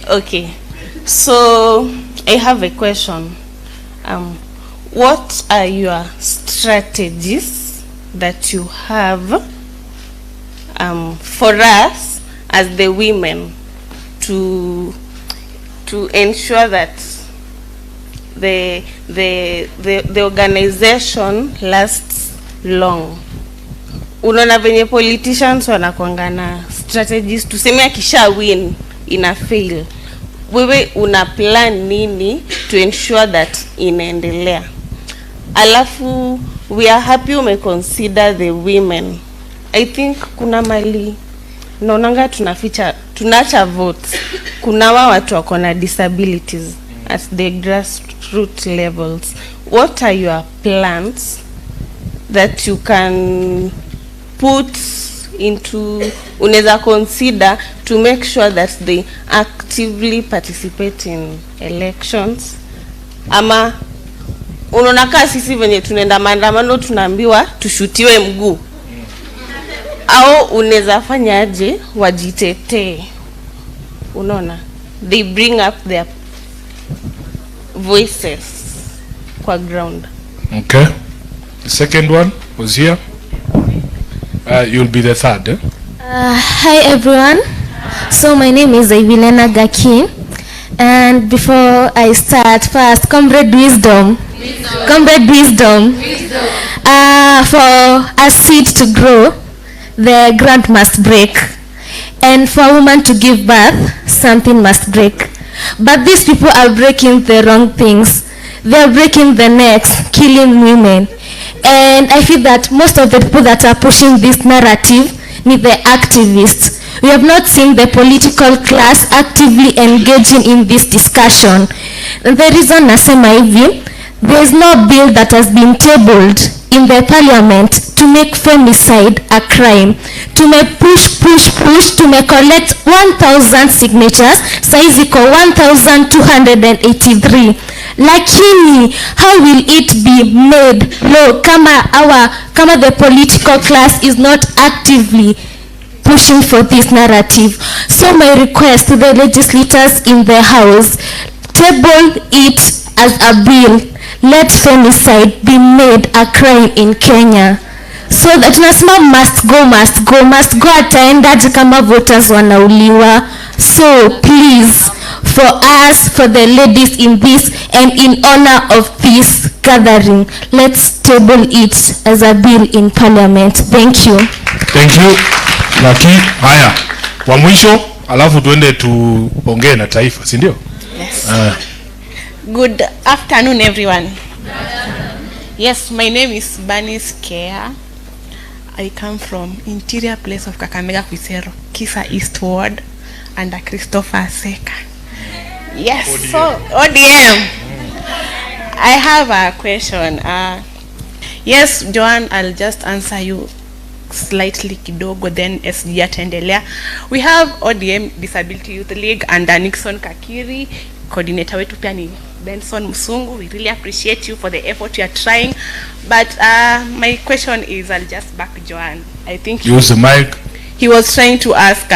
Okay. So, I have a question. What are your strategies that you have for us as the women to ensure that the organization lasts long? Unaona venye politicians wanakuanga na strategies, tuseme akisha win ina fail. Wewe una plan nini to ensure that inaendelea? Alafu we are happy consider the women. I think kuna mali naonanga tunaacha votes. Kuna watu wako na disabilities at the grassroots levels. What are your plans that you can put into, unaweza consider to make sure that they actively participate in elections? Ama unaona kama sisi venye tunaenda maandamano tunaambiwa tushutiwe mguu, au unaweza fanyaje wajitetee? Unaona, they bring up their voices kwa ground. Okay. The second one was here. You'll be the third. Hi everyone. So my name is Ivilena Gaki, and before I start, first, comrade wisdom. Comrade wisdom. For a seed to grow, the ground must break, and for a woman to give birth, something must break. But these people are breaking the wrong things. they are breaking the necks, killing women. And I feel that most of the people that are pushing this narrative need the activists. We have not seen the political class actively engaging in this discussion. And the reason nasema hivi, there is no bill that has been tabled in the parliament to make femicide a crime. To make push, to make collect 1,000 signatures, saizi ko 1,283. Lakini, how will it be made law kama the political class is not actively pushing for this narrative? So my request to the legislators in the House, table it as a bill. Let femicide be made a crime in Kenya. So that tunasema must go ataendaje kama voters wanauliwa. So please, for us, for the ladies in this and in honor of this gathering, let's table it as a bill in parliament. Thank you. Thank you. Laki, haya. Wa mwisho, alafu tuende tuongee na taifa, si ndio? Yes. Good afternoon, everyone. Yes, my name is Banis Kea. I come from interior place of Kakamega, Kwisero, Kisa East Ward, under Christopher Seka. Yes, ODM. So ODM. I have a question. Yes, Joan, I'll just answer you slightly kidogo, then SG atendelea. We have ODM Disability Youth League under Nixon Kakiri. Coordinator wetu pia ni Benson Musungu. We really appreciate you for the effort you are trying. But my question is, I'll just back Joan. I think use the mic. He was trying to ask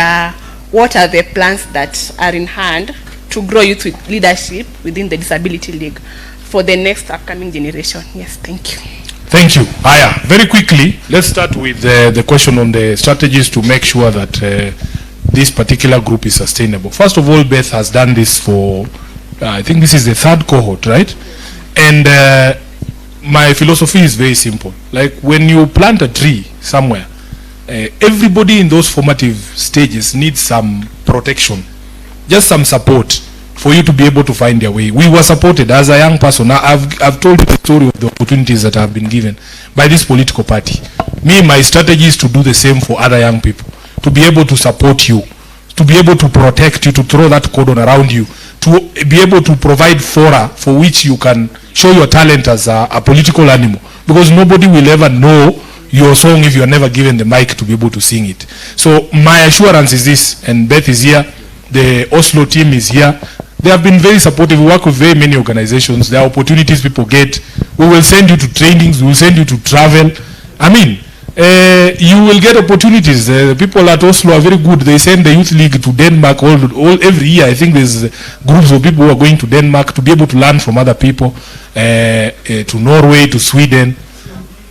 what are the plans that are in hand to grow youth with leadership within the Disability League for the next upcoming generation. Yes, thank you. Thank you. Aya, very quickly, let's start with the question on the strategies to make sure that this particular group is sustainable. First of all, Beth has done this for, I think this is the third cohort, right? And my philosophy is very simple. Like when you plant a tree somewhere, everybody in those formative stages needs some protection, just some support for you to be able to find their way. We were supported as a young person. I've told you the story of the opportunities that have been given by this political party. Me, my strategy is to do the same for other young people, to be able to support you, to be able to protect you, to throw that cordon around you, to be able to provide fora for which you can show your talent as a political animal, because nobody will ever know your song if you are never given the mic to be able to sing it. So my assurance is this, and Beth is here, the Oslo team is here. They have been very supportive. We work with very many organizations. There are opportunities people get. We will send you to trainings. We will send you to travel. I mean, you will get opportunities. People at Oslo are very good. They send the youth league to Denmark every year. I think there's groups of people who are going to Denmark to be able to learn from other people, to Norway, to Sweden.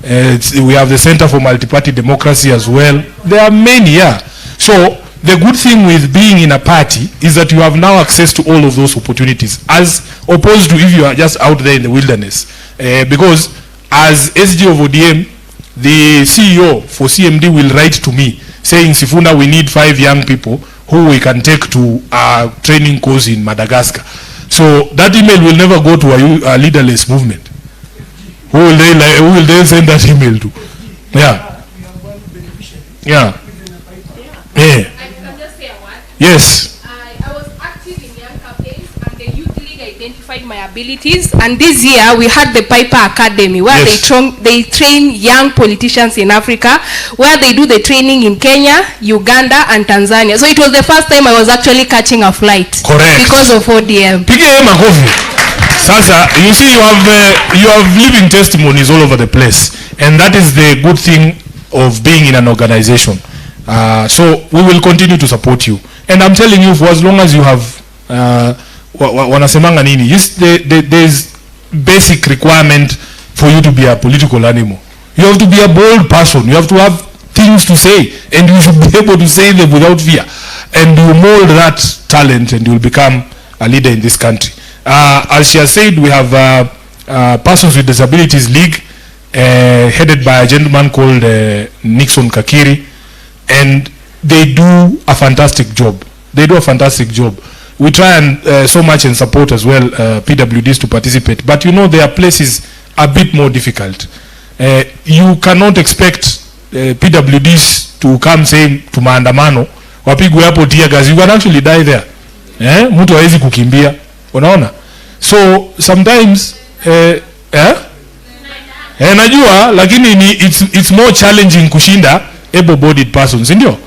We have the Center for Multi-Party Democracy as well. There are many, yeah. So the good thing with being in a party is that you have now access to all of those opportunities, as opposed to if you are just out there in the wilderness. Because as SG of ODM, the CEO for CMD will write to me saying, Sifuna, we need 5 young people who we can take to a training course in Madagascar. So that email will never go to a leaderless movement. Who will they send that email to? Yeah. Yeah. Yeah. Yes. I was active in young campaigns, and the youth league identified my abilities. And this year we had the Piper Academy, where yes. they train young politicians in Africa, where they do the training in Kenya, Uganda, and Tanzania. So it was the first time I was actually catching a flight. Correct. Because of ODM. Sasa, you see, you have living testimonies all over the place, and that is the good thing of being in an organization. So we will continue to support you. And I'm telling you, for as long as you have wanasemanga nini, there's basic requirement for you to be a political animal. You have to be a bold person. You have to have things to say, and you should be able to say them without fear. And you mold that talent, and you will become a leader in this country. As she has said, we have Persons with Disabilities League, headed by a gentleman called Nixon Kakiri. And they do a fantastic job. They do a fantastic job. we try and so much and support as well PWDs to participate. But you know, there are places a bit more difficult. You cannot expect PWDs to come saying to maandamano, wapigwe hapo tear gas. You can actually die there. Mtu hawezi kukimbia. Unaona? So sometimes najua, lakini it's more challenging kushinda able-bodied persons, ndio?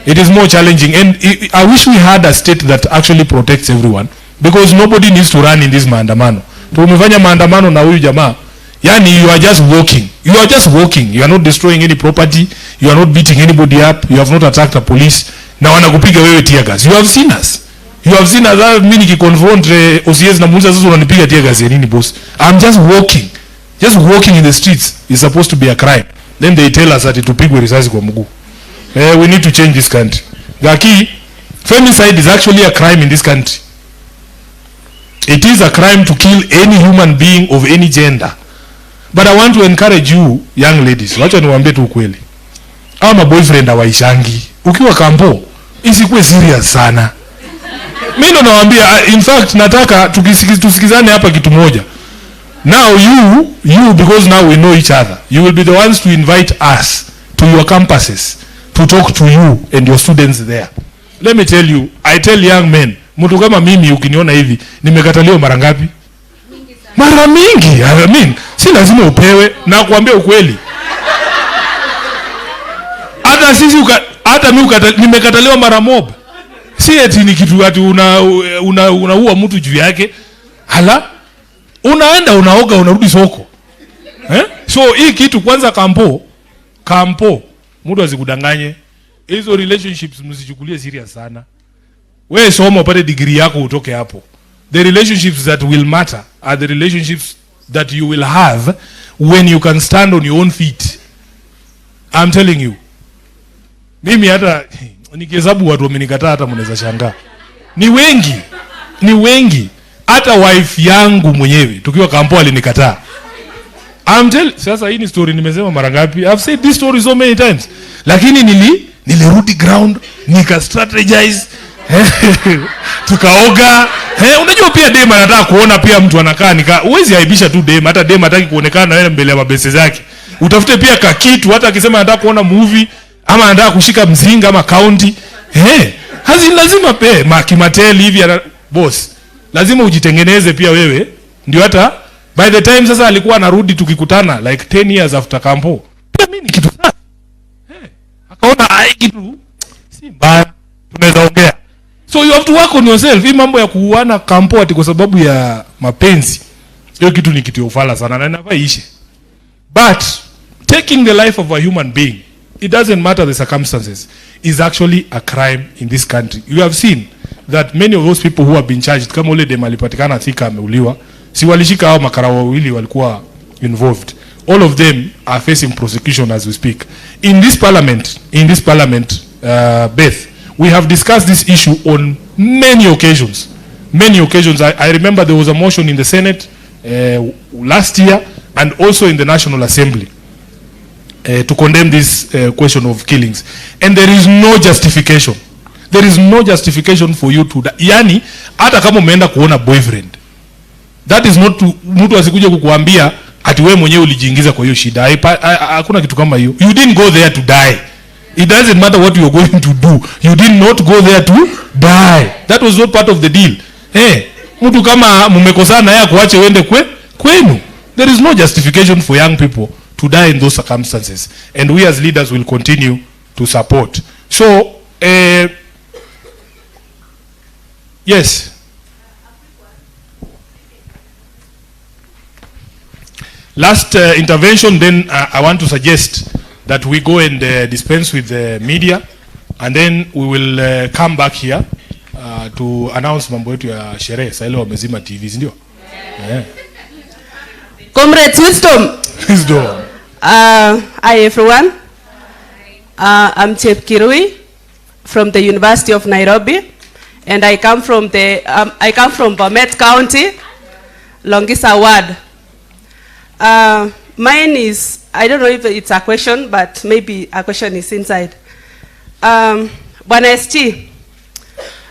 It is more challenging, and I wish we had a state that actually protects everyone, because nobody needs to run in this maandamano. Tumefanya maandamano na huyu jamaa, yani you are just walking. You are just walking. You are not destroying any property. You are not beating anybody up. You have not attacked a police. Na wanakupiga wewe tear gas. You have seen us. You have seen us. Mimi nikiconfront OCS na muuliza sasa unanipiga tear gas ya nini boss? I'm just walking. Just walking in the streets is supposed to be a crime. Then they tell us that tupigwe risasi kwa mguu. We need to change this country. Gaki, femicide is actually a crime in this country. It is a crime to kill any human being of any gender. But I want to encourage you, young ladies, wacha niwaambie tu ukweli. Ama boyfriend hawaishangi. Ukiwa kampo, isikuwe serious sana. Mimi ndo nawaambia, in fact nataka tusikizane hapa kitu moja. Now you because now we know each other, you will be the ones to invite us to your campuses to talk to you and your students there. Let me tell you, I tell young men, mtu kama mimi ukiniona hivi, nimekataliwa mara ngapi? Mara mingi. I mean, si lazima upewe, na kuambia ukweli. Hata sisi hata mimi nimekataliwa mara mob. Si eti ni kitu ati unaua mtu juu yake. Hala, unaenda unaoga unarudi soko. So hii kitu kwanza kampo mtu asikudanganye. Hizo relationships msichukulie serious sana. Wewe soma upate degree yako utoke hapo. The relationships that will matter are the relationships that you will have when you can stand on your own feet. I'm telling you. Mimi hata nikihesabu watu wamenikataa hata mnaweza shangaa. Ni wengi. Hata wife yangu mwenyewe tukiwa kampo alinikataa. Sasa hii ni story nimesema mara ngapi? I've said this story so many times. Lakini nilirudi ground, nika strategize. Tukaoga. Unajua pia dem anataka kuona pia mtu anakaa uwezi aibisha tu dem, hata dem hataki kuonekana na wewe mbele ya mabese zake. Utafute pia kakitu, hata akisema anataka kuona movie ama anataka kushika mzinga ama county. Lazima kimateli hivi boss. Lazima ujitengeneze pia wewe. Ndio hata by the time sasa alikuwa anarudi tukikutana like 10 years after kampo. Pia mimi ni kitu safi. Akaona kitu si mbaya. Tunaweza ongea. So you have to work on yourself. Hii mambo ya kuuana kampo ati kwa sababu ya mapenzi, hiyo kitu ni kitu ya ufala sana na inafaa ishe. But taking the life of a human being, it doesn't matter the circumstances, is actually a crime in this country. You have seen that many of those people who have been charged, kama ule dem alipatikana Thika ameuliwa, si walishika hao makara wawili walikuwa involved. All of them are facing prosecution as we speak. In this parliament, Beth, we have discussed this issue on many occasions. I remember there was a motion in the Senate last year and also in the National Assembly to condemn this question of killings. And there is no justification. There is no justification for you to die. Yani, hata kama umeenda kuona boyfriend, that is not to, mtu asikuje kukuambia ati wewe mwenyewe ulijiingiza kwa hiyo shida. Hakuna kitu kama hiyo. You didn't go there to die. It doesn't matter what you are going to do. You did not go there to die. That was not part of the deal. Mtu kama mmekosana yeye kuache uende kwenu. There is no justification for young people to die in those circumstances. And we as leaders will continue to support. So, yes. Last intervention, then I want to suggest that we go and dispense with the media, and then we will come back here to announce mambo yetu ya sherehe. Sasa ile wamezima TV, ndio? Comrades, wisdom. Hi everyone. I'm Chep Kirui from the University of Nairobi, and I come from Bomet County, Longisa Ward. Mine is, I don't know if it's a question, but maybe a question is inside. Bwana SG,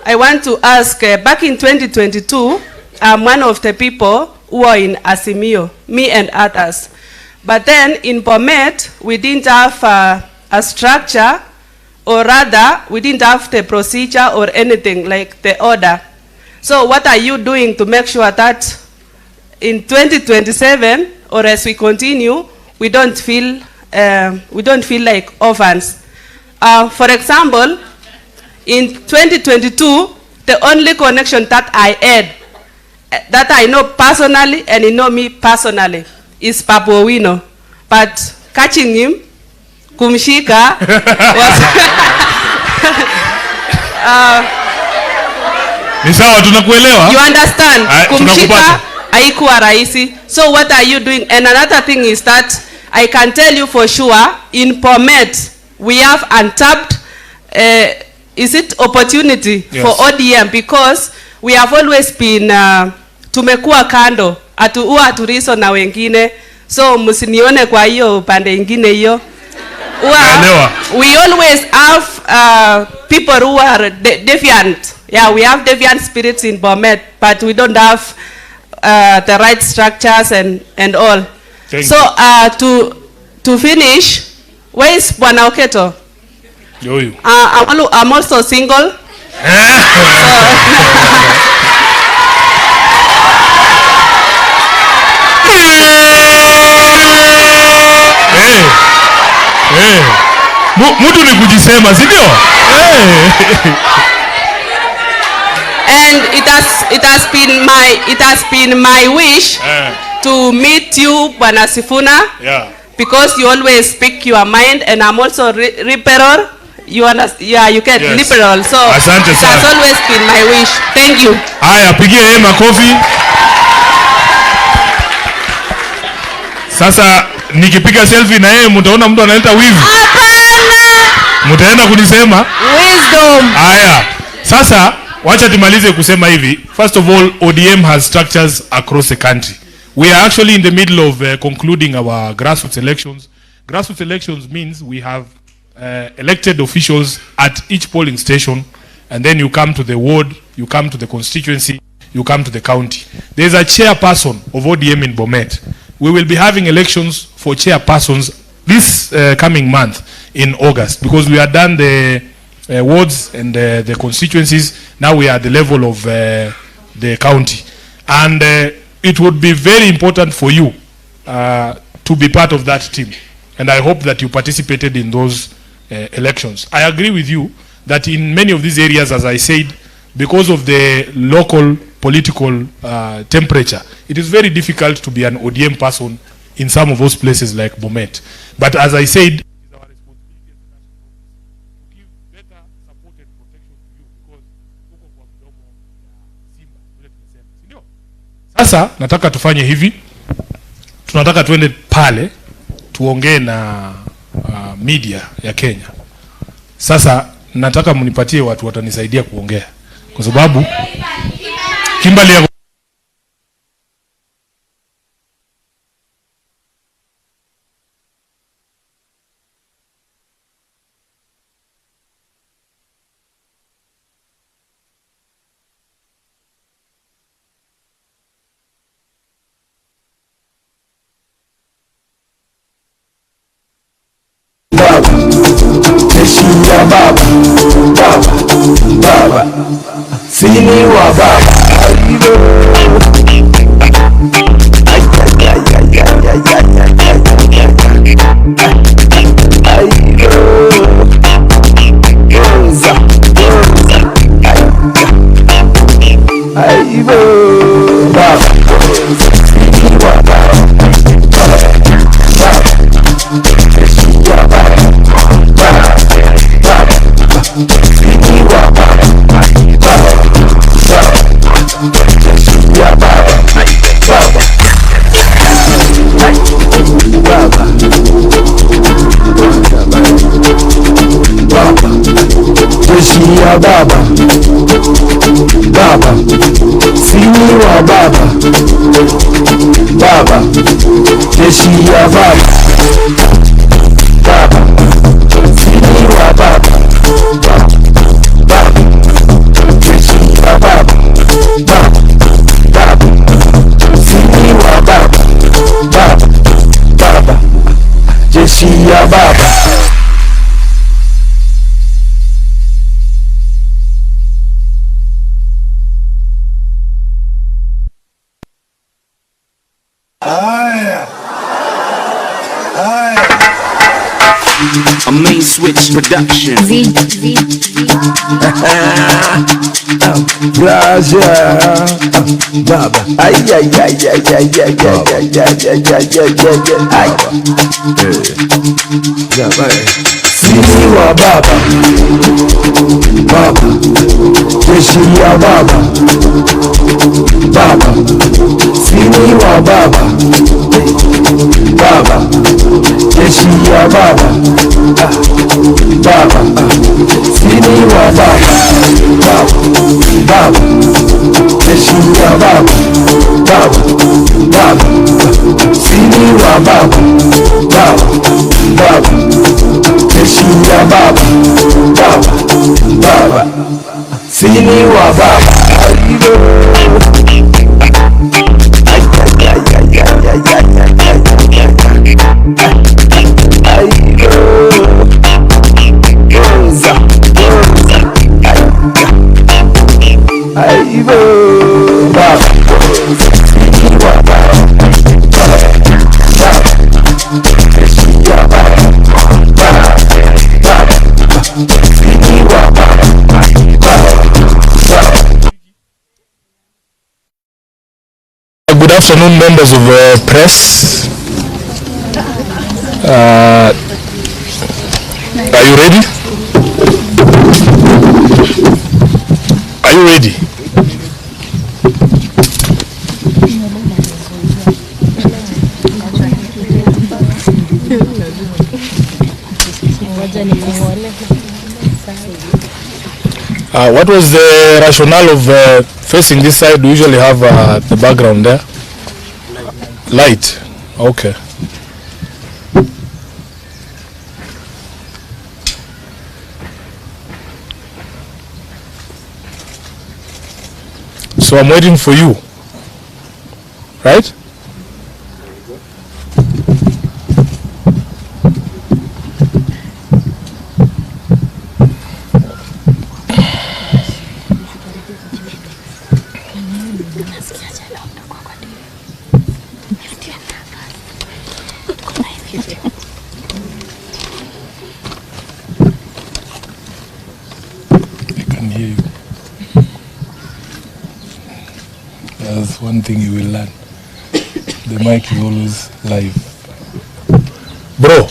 I want to ask, back in 2022, I'm one of the people who are in Azimio, me and others. But then in Bomet, we didn't have a structure, or rather, we didn't have the procedure or anything like the order. So what are you doing to make sure that in 2027, or as we continue, we don't feel like orphans? For example, in 2022, the only connection that I had, that I know personally and you know me personally, is Papo Wino. But catching him, kumshika, was you understand? Kumshika haikuwa rahisi. So what are you doing? And another thing is that I can tell you for sure, in Bomet, we have untapped opportunity for ODM, because we have always been tumekuwa kando, aturiso na wengine, so msinione kwa hiyo pande ingine hiyo. We always have people who are deviant. Yeah, we have deviant spirits in Bomet, but we don't have the right structures and all. To finish, where is Bwana Oketo? I'm also single. Mutu ni kujisema, si ndio? And it has been my wish to meet you, Bwana Sifuna. Yeah. Because you always speak your mind, and I'm also liberal. You understand? Yeah, you get liberal. So it has always been my wish. Thank you. Haya, pigie yeye makofi. Sasa nikipiga selfie na yeye mtaona mtu analeta wivu. Mtaenda kunisema wisdom. Haya. Sasa wacha tumalize kusema hivi. First of all, ODM has structures across the country. We are actually in the middle of concluding our grassroots elections. Grassroots elections means we have elected officials at each polling station, and then you come to the ward, you come to the constituency, you come to the county. There is a chairperson of ODM in Bomet. We will be having elections for chairpersons this coming month in August, because we are done the wards and the constituencies. Now we are at the level of the county, and it would be very important for you to be part of that team, and I hope that you participated in those elections. I agree with you that in many of these areas, as I said, because of the local political temperature, it is very difficult to be an ODM person in some of those places like Bomet. But as I said, sasa nataka tufanye hivi, tunataka tuende pale tuongee na media ya Kenya. Sasa nataka mnipatie watu watanisaidia kuongea, kwa sababu Kimbali ya baba sini wa baba baba baba sini wa baba baba jeshi ya baba baba sini wa baba baba ya baba. A main switch production. Baba. Ay, ay, ay, ay, ay, ay, ay, ay, ay, ay, ay. Sini wa baba. Baba. Jeshi ya baba. Baba. Sini wa baba. Baba. Jeshi ya baba. Baba. Sini wa baba. Baba. Baba. Jeshi ya baba. Baba. Baba. Sini wa baba. Baba. Baba. Jeshi ya baba. Baba. Baba. Sini wa baba. Good afternoon, members of press. Are you ready? Are you ready? What was the rationale of facing this side? We usually have the background there. Light. Okay. So I'm waiting for you. Right? That's one thing you will learn. The mic is always live. Bro,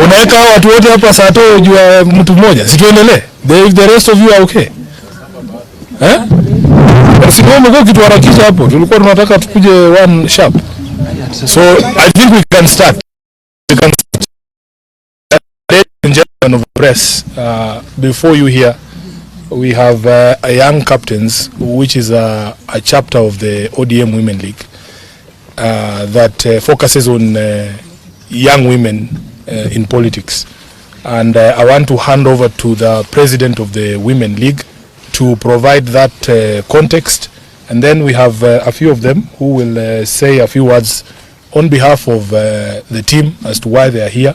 unaweka watu wote hapa saa to juu ya mtu mmoja. Si tuendelee? The rest of you are okay? Eh? Basi ndio mko kituharakisha hapo. Tulikuwa tunataka tukuje one sharp. So I think we can start. We can start. Ladies and gentlemen of the press, before you here, we have a Young Captains, which is a chapter of the ODM Women League that focuses on young women in politics. And I want to hand over to the president of the Women League to provide that context. And then we have a few of them who will say a few words on behalf of the team as to why they are here.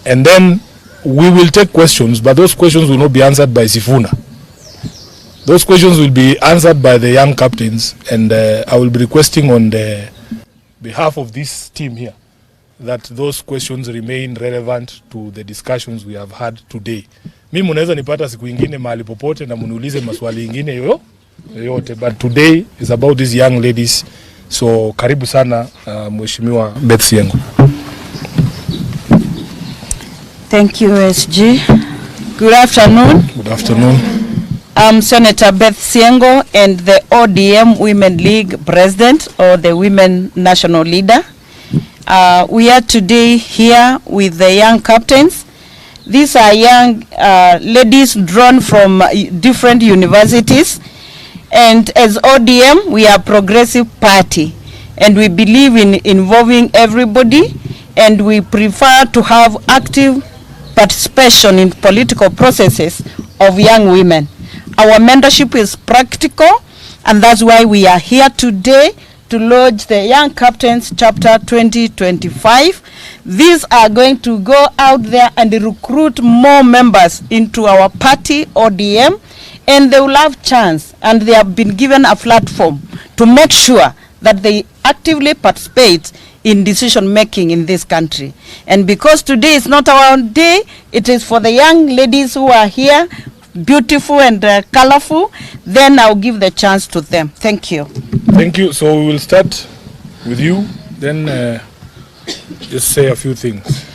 And then we will take questions, but those questions will not be answered by Sifuna. Those questions will be answered by the Young Captains, and I will be requesting on the behalf of this team here that those questions remain relevant to the discussions we have had today. Mimi mnaweza nipata siku ingine mahali popote na mniulize maswali ingine yoyote, but today is about these young ladies. So karibu sana Mheshimiwa Beth Siengo. Thank you, SG. Good afternoon. Good afternoon. I'm Senator Beth Siengo and the ODM Women League President, or the Women National Leader. We are today here with the Young Captains. These are young ladies drawn from different universities. And as ODM, we are a progressive party. And we believe in involving everybody. And we prefer to have active participation in political processes of young women. Our mentorship is practical, and that's why we are here today to lodge the Young Captains Chapter 2025. These are going to go out there and recruit more members into our party, ODM, and they will have chance, and they have been given a platform to make sure that they actively participate in decision making in this country. And because today is not our day, it is for the young ladies who are here, beautiful and colorful, then I'll give the chance to them. Thank you. Thank you. So we will start with you, then just say a few things.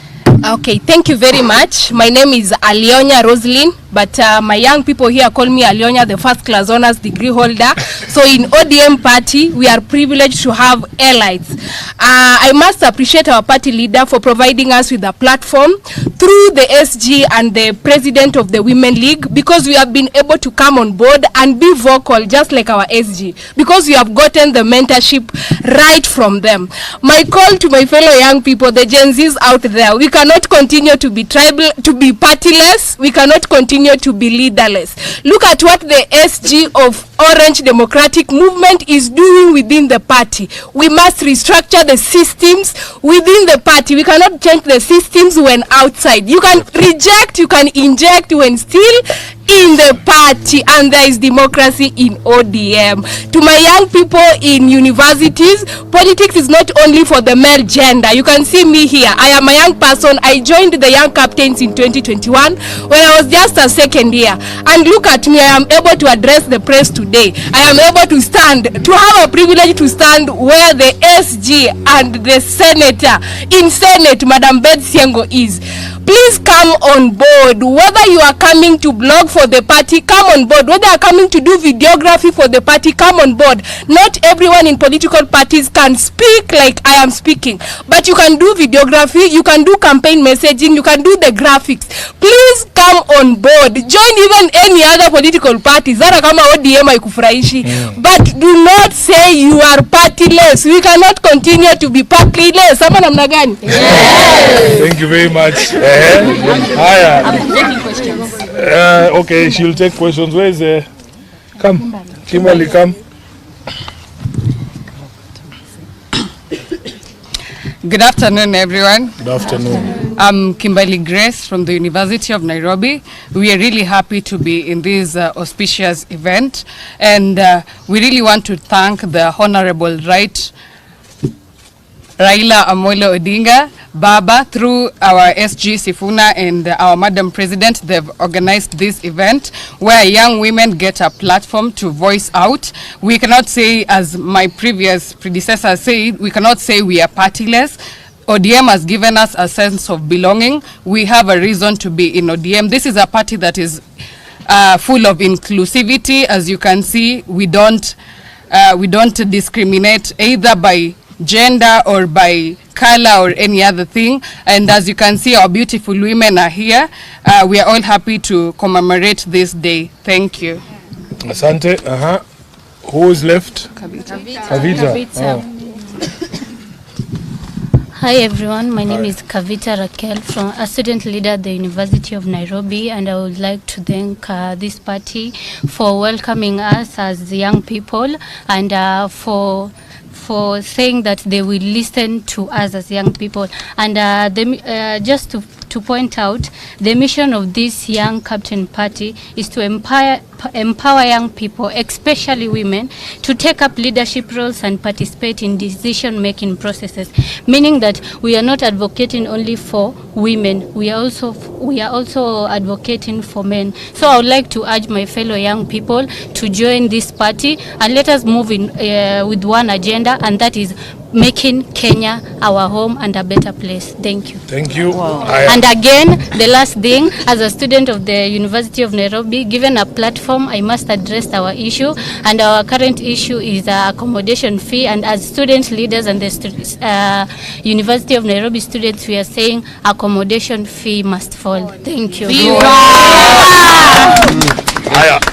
Okay, thank you very much. My name is Alionya Roslyn, but my young people here call me Alionya, the first class honors degree holder. So in ODM party, we are privileged to have allies. I must appreciate our party leader for providing us with a platform through the SG and the president of the Women League, because we have been able to come on board and be vocal just like our SG, because we have gotten the mentorship right from them. My call to my fellow young people, the Gen Zs out there, we cannot continue to be tribal, to be partyless. We cannot continue to be leaderless. Look at what the SG of Orange Democratic Movement is doing within the party. We must restructure the systems within the party. We cannot change the systems when outside. You can reject, you can inject when still in the party, and there is democracy in ODM. To my young people in universities, politics is not only for the male gender. You can see me here. I am a young person. I joined the Young Captains in 2021 when I was just a second year. And look at me, I am able to address the press today. I am able to stand, to have a privilege to stand where the SG and the senator in Senate, Madam Beth Siengo, is. Please come on board. Whether you are coming to blog for the party, come on board. Whether you are coming to do videography for the party, come on board. Not everyone in political parties can speak like I am speaking, but you can do videography, you can do campaign messaging, you can do the graphics. Please come on board. Join even any other political parties. Zara kama ODM haikufurahishi. But do not say you are partyless. We cannot continue to be partyless. Sama namna gani? Thank you very much. I'm taking questions. Okay, she'll take questions. Where is come, Kimberly, come. Good afternoon, everyone. Good afternoon. I'm Kimberly Grace from the University of Nairobi. We are really happy to be in this auspicious event, and we really want to thank the Honorable Raila Amolo Odinga, Baba, through our SG Sifuna and our Madam President. They've organized this event where young women get a platform to voice out. We cannot say, as my previous predecessor said, we cannot say we are partyless. ODM has given us a sense of belonging. We have a reason to be in ODM. This is a party that is full of inclusivity. As you can see, we don't discriminate either by gender or by color or any other thing. And as you can see, our beautiful women are here. We are all happy to commemorate this day. Thank you. Asante. Who is left? Kavita. Oh. Hi everyone, my name is Kavita Raquel, from a student leader at the University of Nairobi, and I would like to thank this party for welcoming us as young people, and for saying that they will listen to us as young people. And just to point out, the mission of this Young Captain Party is to empower young people, especially women, to take up leadership roles and participate in decision-making processes, meaning that we are not advocating only for women, we are also advocating for men. So I would like to urge my fellow young people to join this party, and let us move in with one agenda, and that is making Kenya our home and a better place. Thank you. Thank you. Wow. And again, the last thing, as a student of the University of Nairobi, given a platform, I must address our issue, and our current issue is accommodation fee. And as student leaders and the University of Nairobi students, we are saying accommodation fee must fall. Thank you.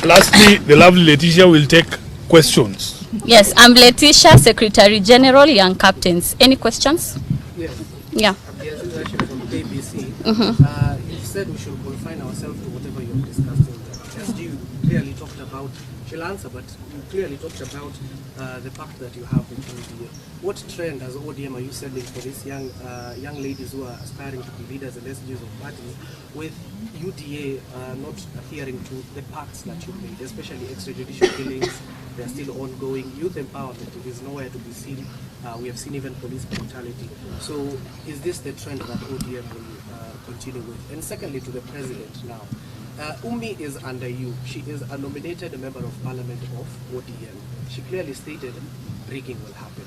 Lastly, the lovely Letitia will take questions. Yes, I'm Letitia, Secretary General, Young Captains. Any questions? Yes. Yeah. From ABC. Mm-hmm. You said we should confine ourselves to whatever you have discussed. As you clearly talked about, she'll answer, but you clearly talked about the pact that you have with UDA. What trend as ODM are you sending for these young ladies who are aspiring to be leaders and SGs of parties, with UDA not adhering to the pacts that you made, especially extrajudicial killings? They are still ongoing. Youth empowerment is nowhere to be seen. We have seen even police brutality. So is this the trend that ODM will continue with? And secondly, to the president now. Umi is under you. She is a nominated member of parliament of ODM. She clearly stated rigging will happen.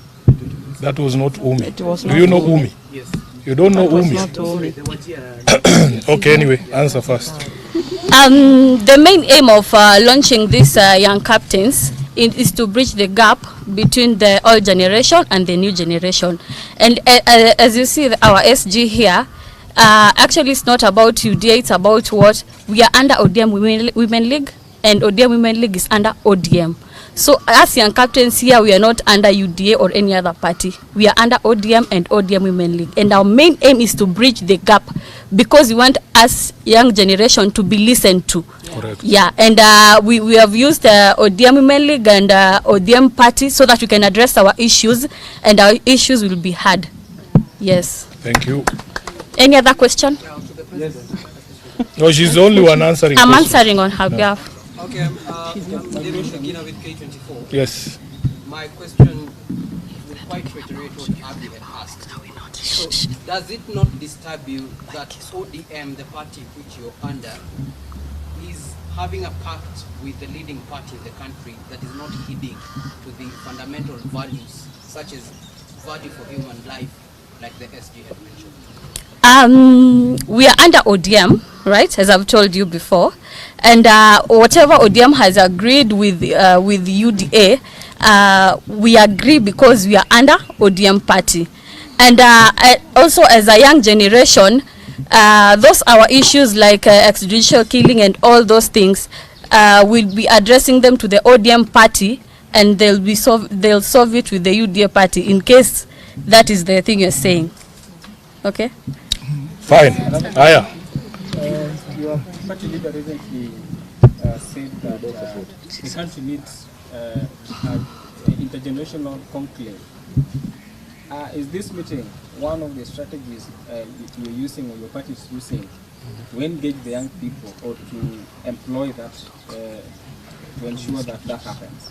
That was not Umi. It was Do not you know Umi. Umi? Yes. You don't know Umi? Not Umi. Okay, anyway, answer first. The main aim of launching these young captains is to bridge the gap between the old generation and the new generation. And as you see, our SG here, actually it's not about UDA, it's about what we are under ODM Women League, and ODM Women League is under ODM. So as young captains here, we are not under UDA or any other party. We are under ODM and ODM Women League. And our main aim is to bridge the gap, because we want us young generation to be listened to. Correct. Yeah, and we have used ODM Women League and ODM party so that we can address our issues, and our issues will be heard. Yes. Thank you. Any other question? Yes. No, she's the only one answering. I'm questions. answering on her behalf. Okay, I'm David Shagina with K24. Yes. My question will quite reiterate what Abby had asked. So, does it not disturb you that ODM, the party which you're under, is having a pact with the leading party in the country that is not heeding to the fundamental values, such as value for human life, like the SG had mentioned? We are under ODM, right, as I've told you before, and whatever ODM has agreed with UDA, we agree because we are under ODM party. And also as a young generation, those our issues like extrajudicial killing and all those things, we'll be addressing them to the ODM party, and they'll solve it with the UDA party, in case that is the thing you're saying. Okay? Fine. Aya. Your party leader recently said that the country needs intergenerational conclave. Is this meeting one of the strategies you're using, or your party is using, to engage the young people, or to employ that to ensure that that happens?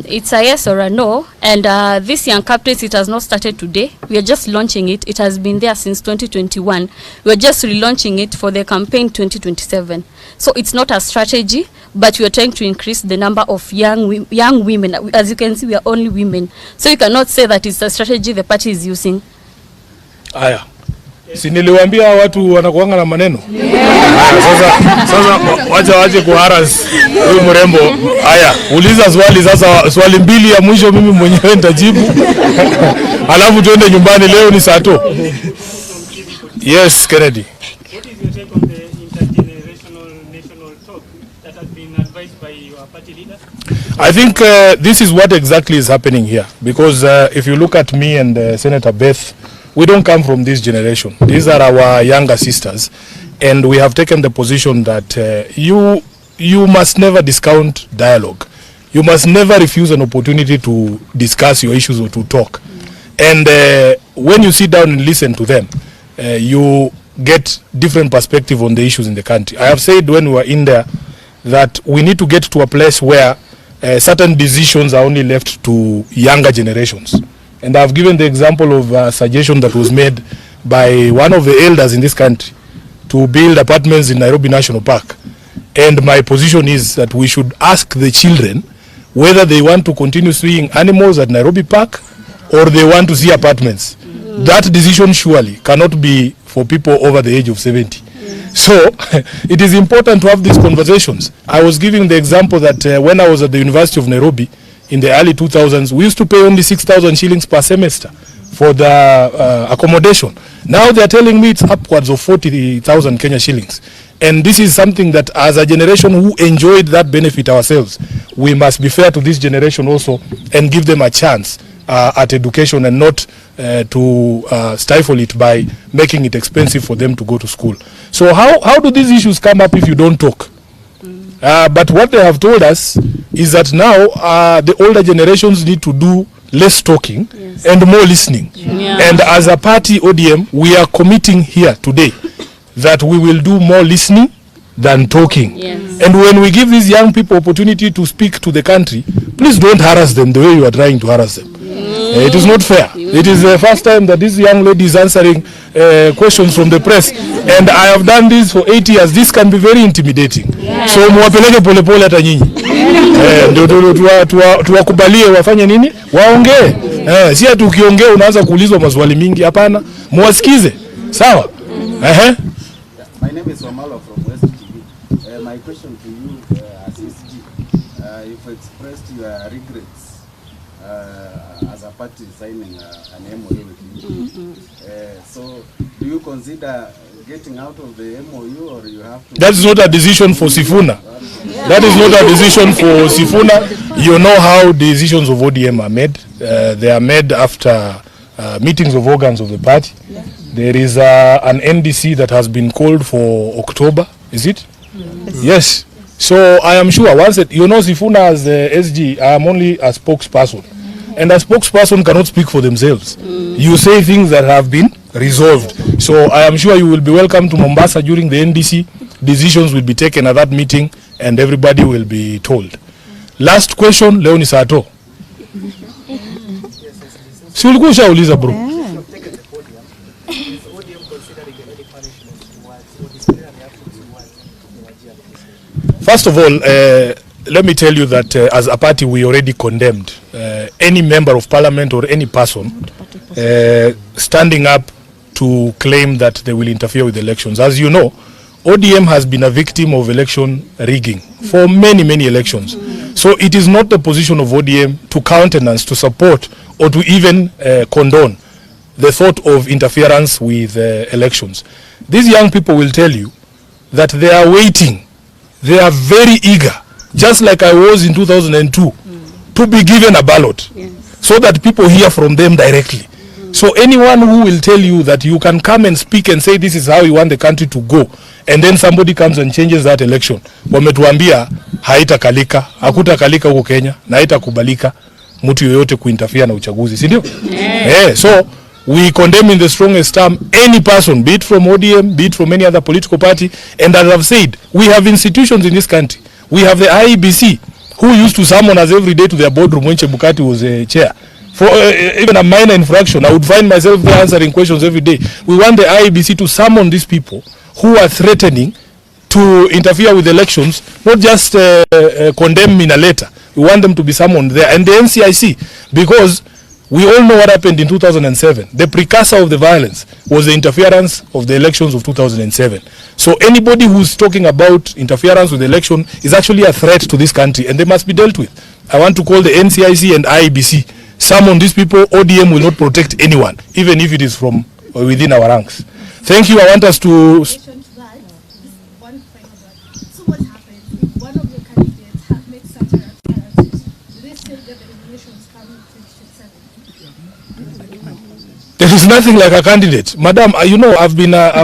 It's a yes or a no, and this young captains, it has not started today. We are just launching it. It has been there since 2021. We are just relaunching it for the campaign 2027. So it's not a strategy, but we are trying to increase the number of young women. As you can see, we are only women. So you cannot say that it's a strategy the party is using. Aya. Si niliwaambia watu wanakuanga na maneno. Haya, sasa wacha waje kuharas huyu mrembo. Haya, uliza swali sasa, swali mbili ya mwisho mimi mwenyewe nitajibu. Alafu tuende nyumbani, leo ni saa 2. Yes, Kennedy. What is your take on the intergenerational national talk that has been advised by your party leader? I think this is what exactly is happening here, because if you look at me and Senator Beth, we don't come from this generation. These are our younger sisters, and we have taken the position that you must never discount dialogue. You must never refuse an opportunity to discuss your issues or to talk. And when you sit down and listen to them, you get different perspective on the issues in the country. I have said when we were in there that we need to get to a place where certain decisions are only left to younger generations. And I've given the example of a suggestion that was made by one of the elders in this country to build apartments in Nairobi National Park. And my position is that we should ask the children whether they want to continue seeing animals at Nairobi Park or they want to see apartments. That decision surely cannot be for people over the age of 70. So it is important to have these conversations. I was giving the example that when I was at the University of Nairobi in the early 2000s, we used to pay only 6,000 shillings per semester for the accommodation. Now they are telling me it's upwards of 40,000 Kenya shillings. And this is something that as a generation who enjoyed that benefit ourselves, we must be fair to this generation also and give them a chance at education and not to stifle it by making it expensive for them to go to school. So how do these issues come up if you don't talk? But what they have told us is that now the older generations need to do less talking and more listening. And as a party, ODM, we are committing here today that we will do more listening than talking. And when we give these young people opportunity to speak to the country, please don't harass them the way you are trying to harass them. It is not fair. It is the first time that this young lady is answering questions from the press, and I have done this for 8 years. This can be very intimidating. So mwapeleke pole pole hata nyinyi. Ndio tuwakubalie wafanye nini? Waongee. Si ati ukiongea unaanza kuulizwa maswali mingi, hapana. Muwasikize. Sawa? My name is Omalo from West TV. My question to you as SG, you've expressed your regrets as a party signing an MOU with you. So do you consider getting out of the MOU, or you have to... That's not a decision for Sifuna. That is not a decision for Sifuna. You know how decisions of ODM are made. They are made after meetings of organs of the party. There is an NDC that has been called for October, is it? Yes. So I am sure once that, you know, Sifuna as SG, I am only a spokesperson. And a spokesperson cannot speak for themselves. You say things that have been resolved. So I am sure you will be welcome to Mombasa during the NDC. Decisions will be taken at that meeting and everybody will be told. Last question, Leoni Sato. Si ulikuwa ushauliza bro. First of all, let me tell you that as a party we already condemned any member of parliament or any person standing up to claim that they will interfere with elections. As you know, ODM has been a victim of election rigging for many, many elections. So it is not the position of ODM to countenance, to support, or to even condone the thought of interference with elections. These young people will tell you that they are waiting. They are very eager, just like I was in 2002, to be given a ballot, so that people hear from them directly. So anyone who will tell you that you can come and speak and say this is how you want the country to go, and then somebody comes and changes that election, wametuambia haitakalika, hakutakalika huko Kenya, na haitakubalika mtu yoyote kuinterfere na uchaguzi, si ndio? So we condemn in the strongest term any person, be it from ODM, be it from any other political party. And as I've said, we have institutions in this country. We have the IEBC, who used to summon us every day to their boardroom when Chebukati was chair. For even a minor infraction, I would find myself there answering questions every day. We want the IEBC to summon these people who are threatening to interfere with elections, not just condemn in a letter. We want them to be summoned there. And the NCIC, because we all know what happened in 2007. The precursor of the violence was the interference of the elections of 2007. So anybody who's talking about interference with the election is actually a threat to this country, and they must be dealt with. I want to call the NCIC and IEBC. Summon these people. ODM will not protect anyone, even if it is from within our ranks. Thank you. I want us to... There is nothing like a candidate, Madam. You know, I've been a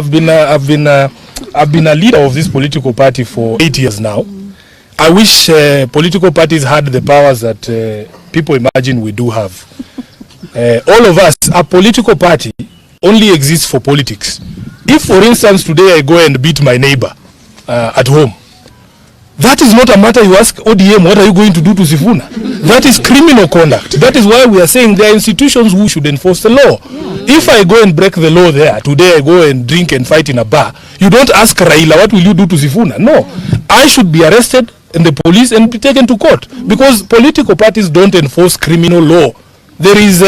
leader of this political party for 8 years now. I wish political parties had the powers that people imagine we do have. All of us, a political party only exists for politics. If, for instance, today I go and beat my neighbor at home, that is not a matter you ask ODM, what are you going to do to Sifuna? That is criminal conduct. That is why we are saying there are institutions who should enforce the law. If I go and break the law there, today I go and drink and fight in a bar, you don't ask Raila, what will you do to Sifuna? No. I should be arrested in the police and be taken to court, because political parties don't enforce criminal law. There is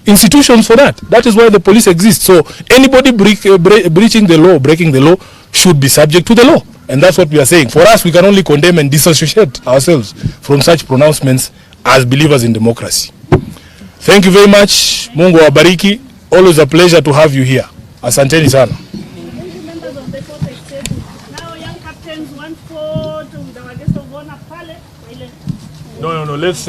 institutions for that. That is why the police exists. So anybody breaching the law, breaking the law, should be subject to the law. And that's what we are saying. For us, we can only condemn and disassociate ourselves from such pronouncements as believers in democracy. Thank you very much. Mungu wabariki. Always a pleasure to have you here. Asanteni sana. No. Let's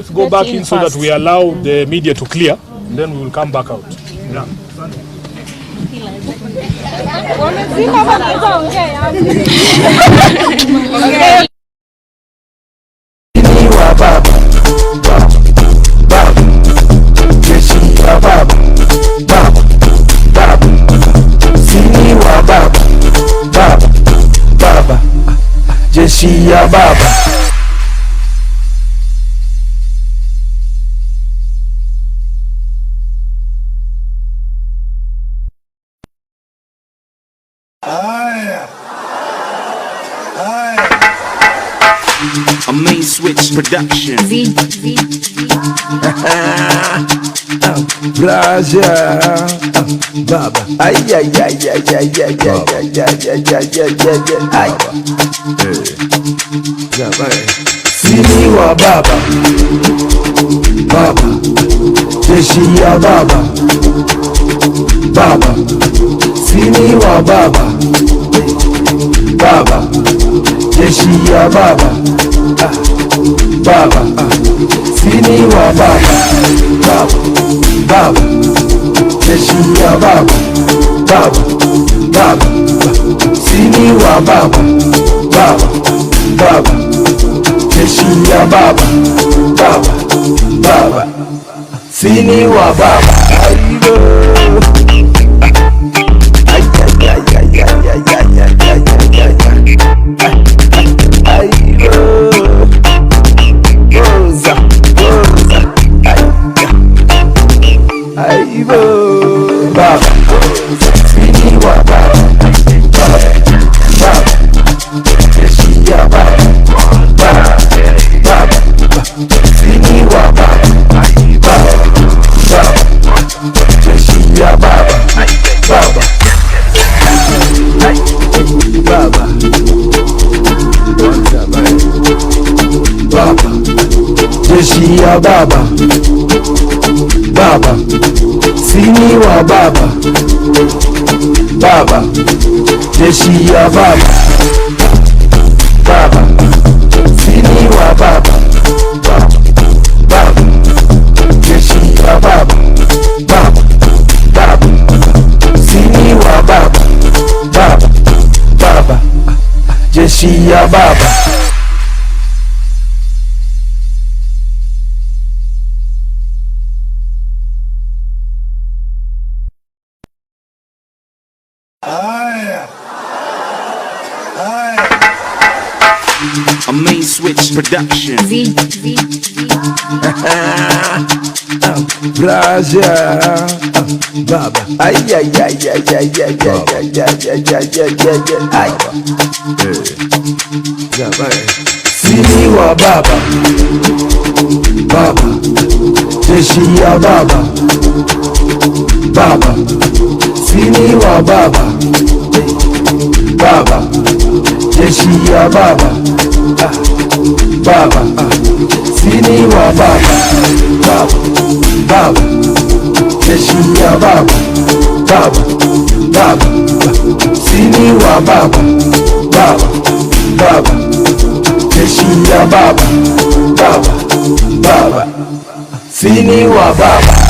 go back in so that we allow the media to clear, and then we will come back out. Yeah. Jeshi ya baba. A main switch production. Braja baba. Ay. Sini wa baba. Baba. Jeshi ya baba. Baba. Sini wa baba. Baba. Jeshi ya baba. Baba. Sini wa baba. Baba. Jeshi ya baba. Baba. Sini wa baba. Baba. Jeshi ya baba. Baba. Sini wa baba. Jeshi ya baba. Baba. Sini wa baba. Baba. Jeshi ya baba. Baba. Sini wa baba. Baba. Jeshi ya baba. Baba. Sini wa baba. Baba. Jeshi ya baba. A main switch production. Braja baba. Ay. Sini wa baba. Baba. Jeshi ya baba. Baba. Sini wa baba. Baba. Jeshi ya baba. Baba. Sini wa baba. Baba. Jeshi ya baba. Baba. Sini wa baba. Baba. Jeshi ya baba. Baba. Sini wa baba.